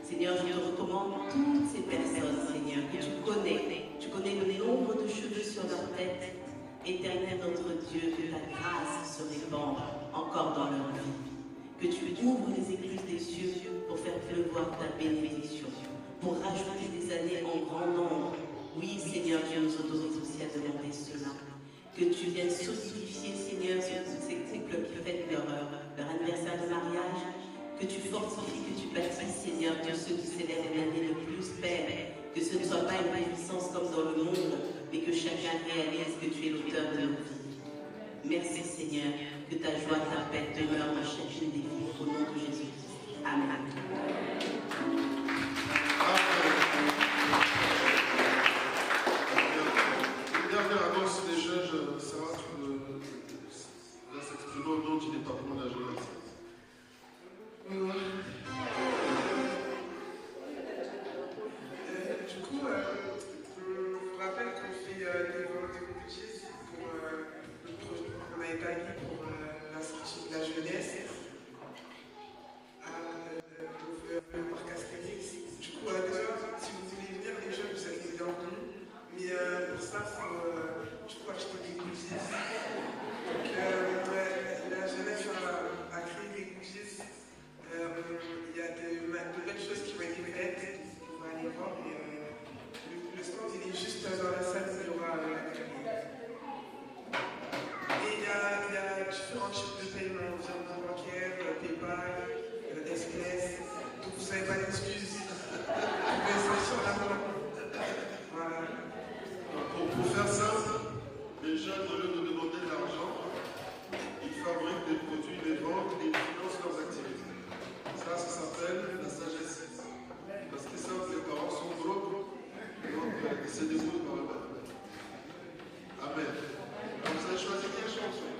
Seigneur, je te recommande toutes ces personnes, Seigneur, que tu connais le nombre Éternel notre Dieu, que ta grâce se répande encore dans leur vie. Que tu ouvres les écluses des cieux pour faire pleuvoir ta bénédiction, pour rajouter des années en grand nombre. Oui, Seigneur, tu nous autorises aussi à demander cela. Que tu viennes solidifier, Seigneur, sur tous ces couples qui fêtent leur anniversaire de mariage. Que tu fortifies, que tu bâtisses, Seigneur, Dieu, ceux qui célèbrent l'année le plus, Père. Que ce ne soit pas une puissance comme dans le monde, mais que chacun réalise que tu es l'auteur de leur vie. Merci, Seigneur, que ta joie, ta paix demeure dans chacune des vies, au nom de Jésus. Amen. Une dernière annonce des jeunes, Sarah, tu vas s'exprimer au nom du département de la jeunesse. Du coup, je vous rappelle qu'on fait des ventes de budget pour le projet qu'on a établi pour l'Institut de la jeunesse le parc Astérix. Du coup, déjà, si vous voulez venir, les jeunes, vous êtes les bienvenus. Mais pour ça, il faut acheter des goodies. Donc, la jeunesse a créé des goodies. Il y a de belles choses qui vont être faites. On va aller voir. Le stand, il est juste dans la salle où il y aura la galerie. Et il y a différents types de paiements, virement bancaire, PayPal, espèces. Donc vous n'avez pas d'excuses. Vous pouvez sortir la main. Voilà. Pour faire simple, les jeunes, au lieu de demander de l'argent, ils fabriquent des produits, les vendent et ils financent leurs activités. Ça s'appelle la sagesse. Parce que ça, les parents sont gros, donc c'est des mots par le bas. Amen. Donc vous avez choisi quelle chanson?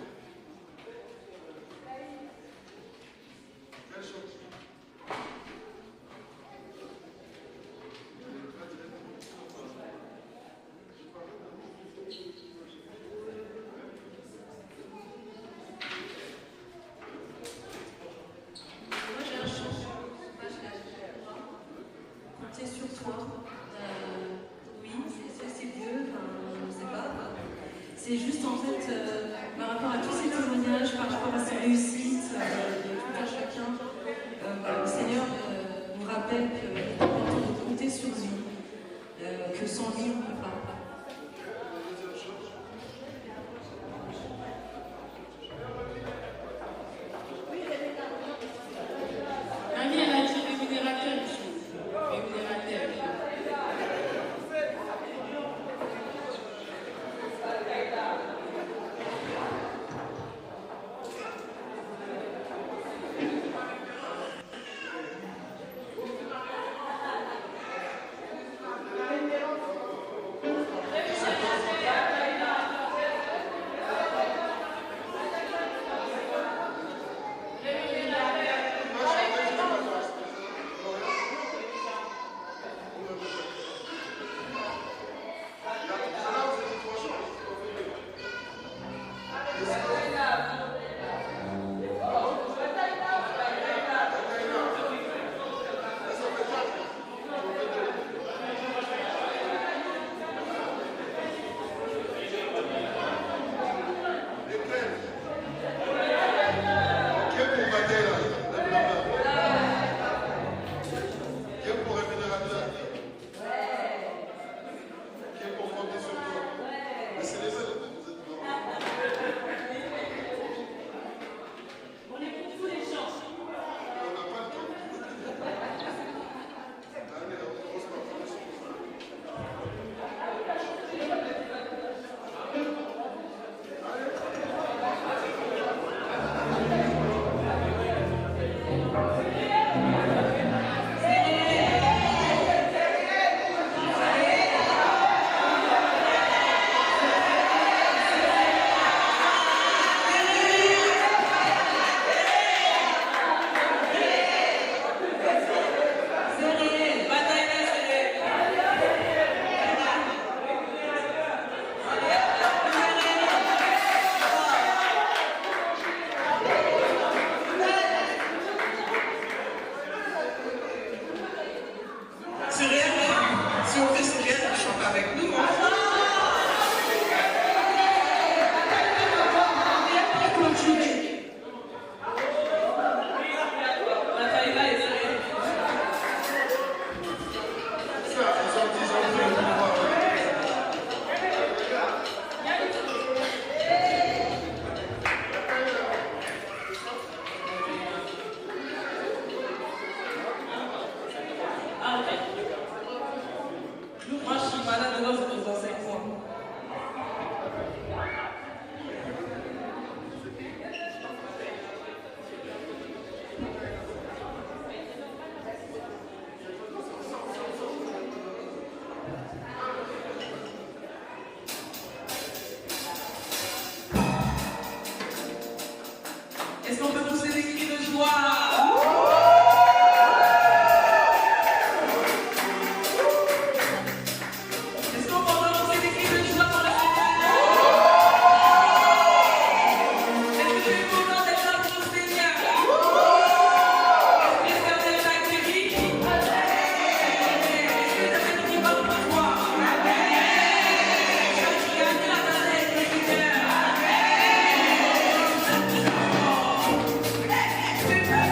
Quelle chanson? Compter sur toi. Oui, c'est Dieu, je ne sais pas. C'est juste en fait par rapport à tous ces témoignages, par rapport à ces réussites de tout un chacun, le Seigneur nous rappelle qu'il est important de compter sur lui, que sans lui on ne peut pas. qu'on peut pousser des cris de joie? Est-ce qu'on peut pousser des cris de joie pour le Seigneur? Est-ce que tu es content d'être là pour le Seigneur? Est-ce que l'éternel t'a guéri? Est-ce que l'éternel est vivant pour toi? Tu as gagné la bataille avec le Seigneur. C'est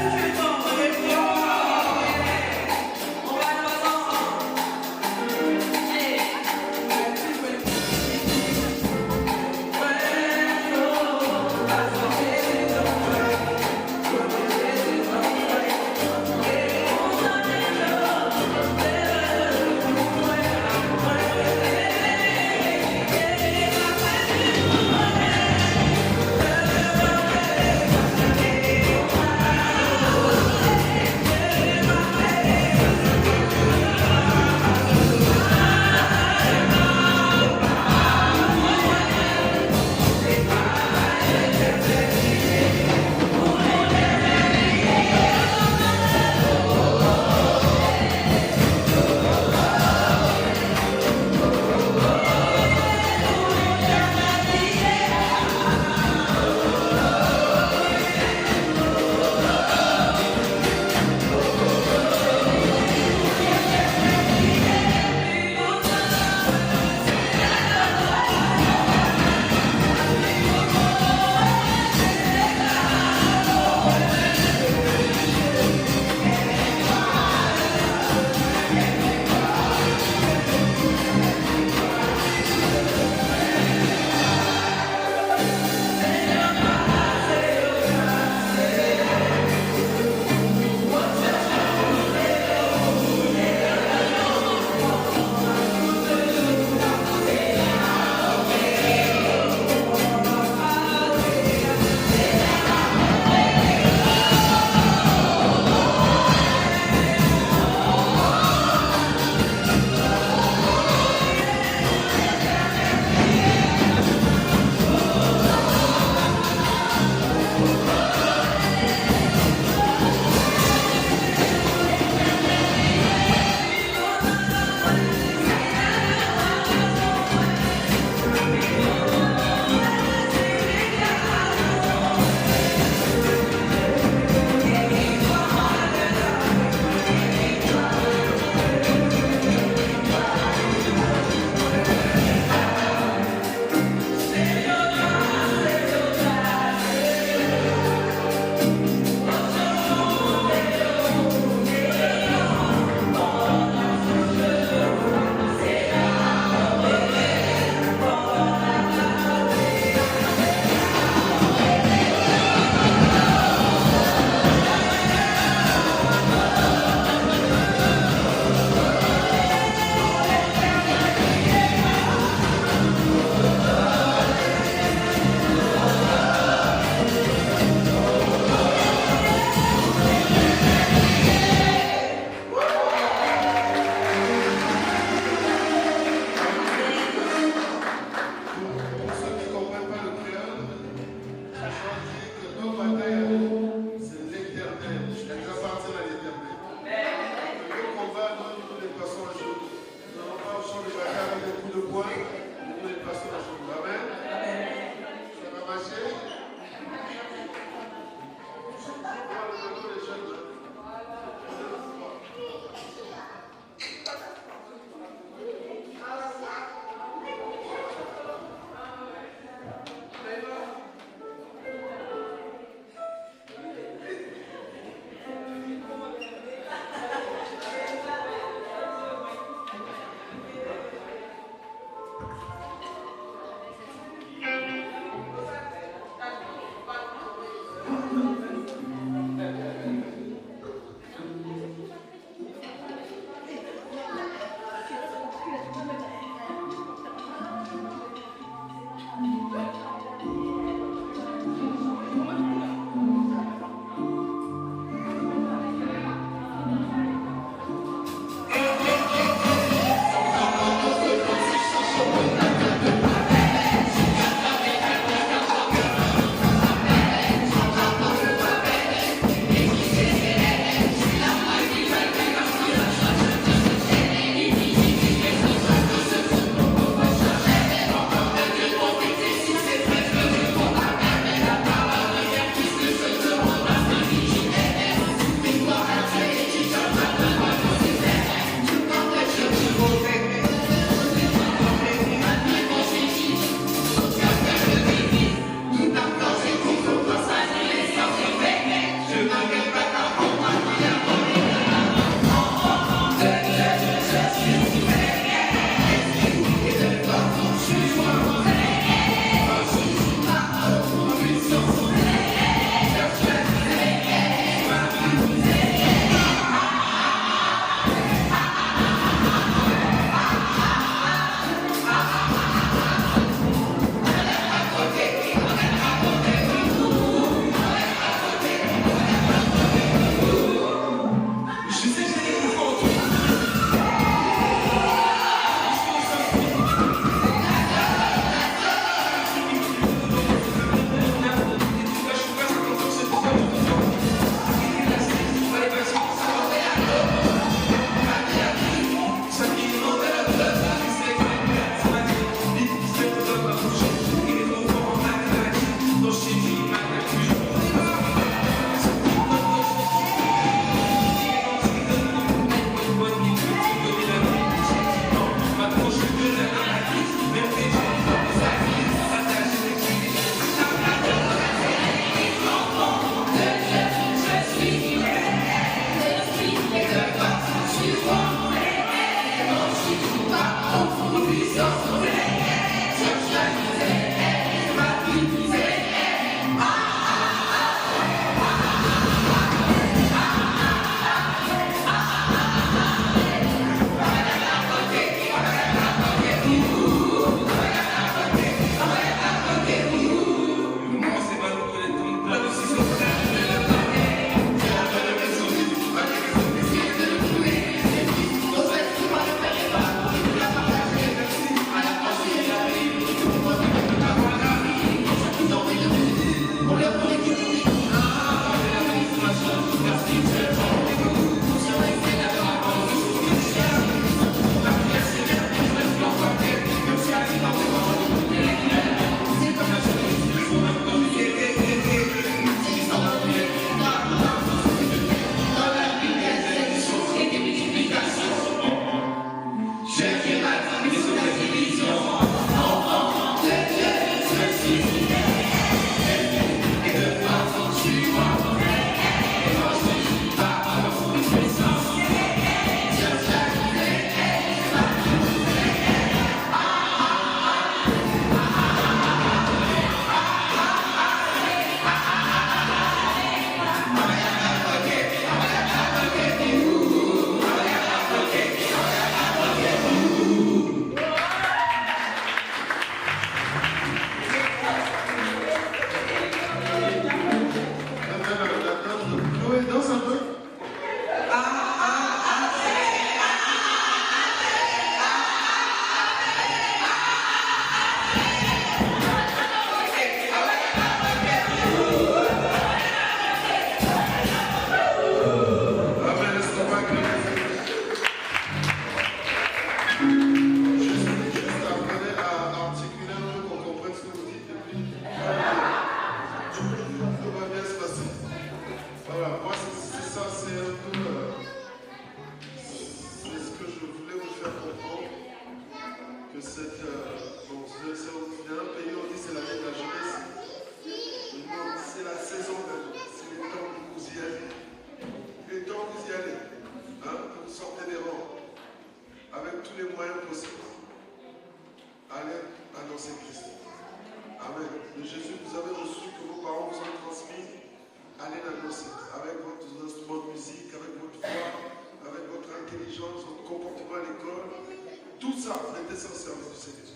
mettez ça au service du Seigneur.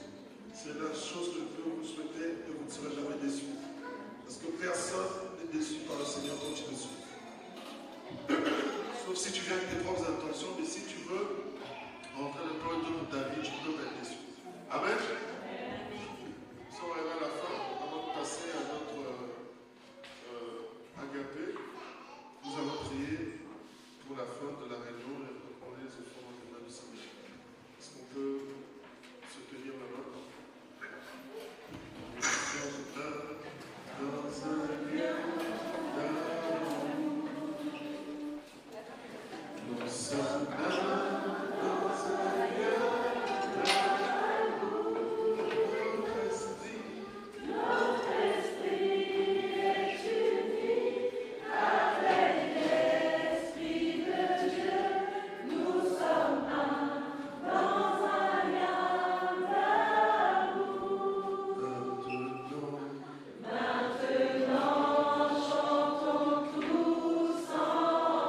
C'est la chose que je peux vous souhaiter et vous ne serez jamais déçus. Parce que personne n'est déçu par le Seigneur quand tu le suis. Sauf si tu viens avec tes propres intentions, mais si tu veux rentrer dans le plan de Dieu pour ta vie, tu peux être déçu. Amen. Nous sommes arrivés à la fin. Avant de passer à notre agapé, nous allons prier pour la fin de la réunion et reprendre les efforts en témoin du Seigneur. Est-ce qu'on peut se tenir la main? Nous sommes dans un lieu d'amour. Nous sommes dans un lieu d'amour. Notre esprit est uni avec l'Esprit de Dieu. Nous sommes un dans un lien d'amour. Maintenant, chantons tous ensemble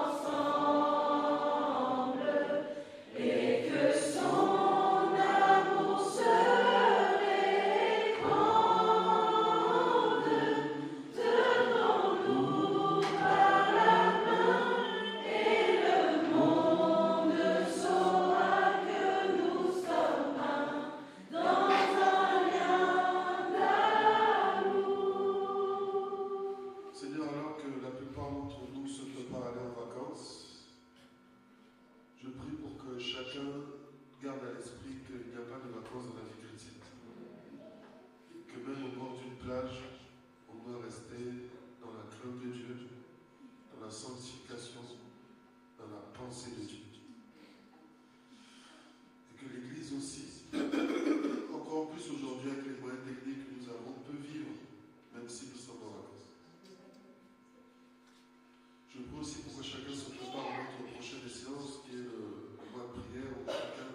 et que son amour se répande. Tenons-nous par la main et le monde saura que nous sommes un dans un lien d'amour. Seigneur, alors que la plupart d'entre nous se préparent à aller en vacances, je prie pour que chacun garde à l'esprit qu'il n'y a pas de vacances dans la vie chrétienne. Que même au bord d'une plage, on doit rester dans la crainte de Dieu, dans la sanctification, dans la pensée de Dieu. Et que l'Église aussi, encore plus aujourd'hui avec les moyens techniques que nous avons, peut vivre, même si nous sommes en vacances. Je prie aussi pour que chacun se prépare à notre prochaine séance, qui est le mois de prière, où chacun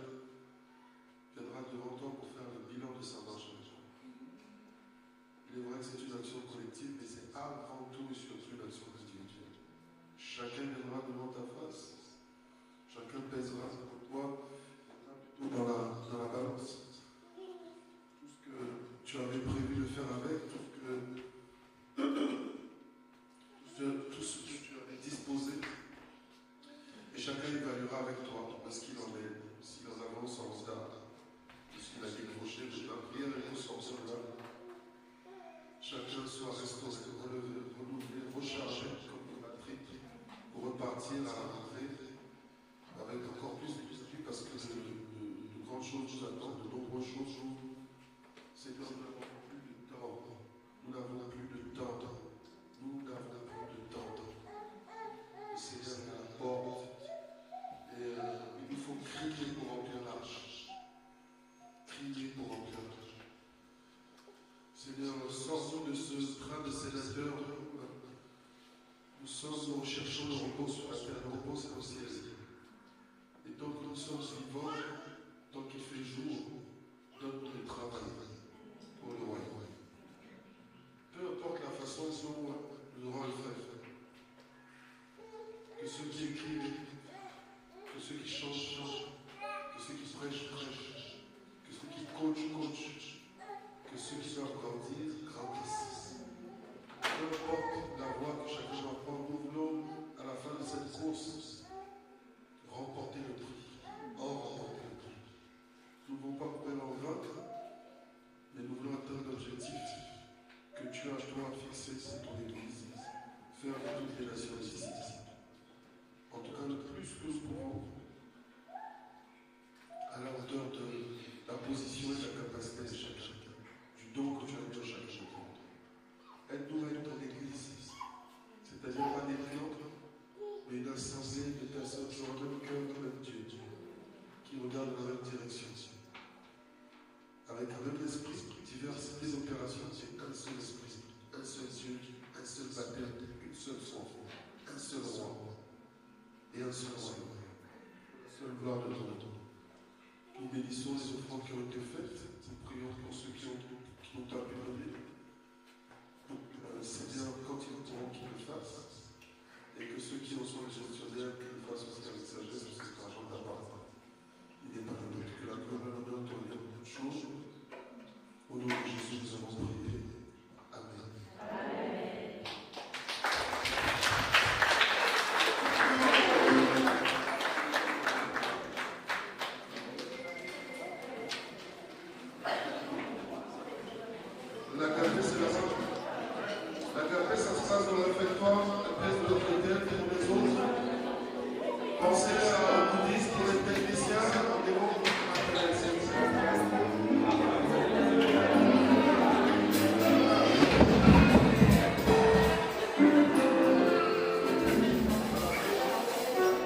viendra devant toi pour faire le bilan de sa marche avec toi. Il est vrai que c'est une action collective, mais c'est avant tout et surtout une action individuelle. Chacun viendra devant ta face, chacun pèsera pour toi, plutôt dans la balance. Tout ce que tu avais prévu de faire avec, tout ce que tu avais disposé, et chacun évaluera avec toi parce qu'il en est, s'il en avance en retard, de ce qu'il a décroché de ta prière et nous sommes là. Chacun soit restauré, relevé, renouvelé, rechargé comme une batterie pour repartir à la rentrée avec encore plus d'esprit parce que de grandes choses nous attendent, de nombreuses choses. Seigneur, nous n'avons plus de temps. Nous n'avons plus de temps. Nous n'avons plus de temps. Le Seigneur est à la porte et il nous faut crier pour remplir l'arche. Crier pour remplir l'arche. Seigneur, sortons de ce train de sénateurs. Nous cherchons le repos sur la terre. Le repos, c'est au ciel. Et tant que nous sommes vivants, tant qu'il fait jour, donne-nous le travail pour le royaume. Peu importe la façon dont nous aurons le faire. Que ceux qui écrivent, que ceux qui chantent, que ceux qui prêchent, que ceux qui coachent, que ceux qui doivent grandir, grandissent. Peu importe la voie que chacun va prendre, nous voulons, à la fin de cette course, remporter le prix. Remporter le prix. Nous ne voulons pas courir en vaincre, mais nous voulons atteindre l'objectif que tu as, toi, fixé pour ton Église. Faire de toutes les nations ici. En tout cas, le plus que nous pouvons, à la hauteur de la position et de la capacité de chacun, du don que tu as mis à chacun. Aide-nous à être ton Église, c'est-à-dire pas des triangles, mais une assemblée de personnes qui ont le même cœur, le même Dieu, qui regardent dans la même direction, avec un même esprit, diversité d'opérations, c'est un seul esprit, un seul Dieu, un seul baptême, une seule foi, un seul roi et un seul royaume, une seule gloire de ton nom. Nous bénissons les offrandes qui ont été faites, nous prions pour ceux qui n'ont pas pu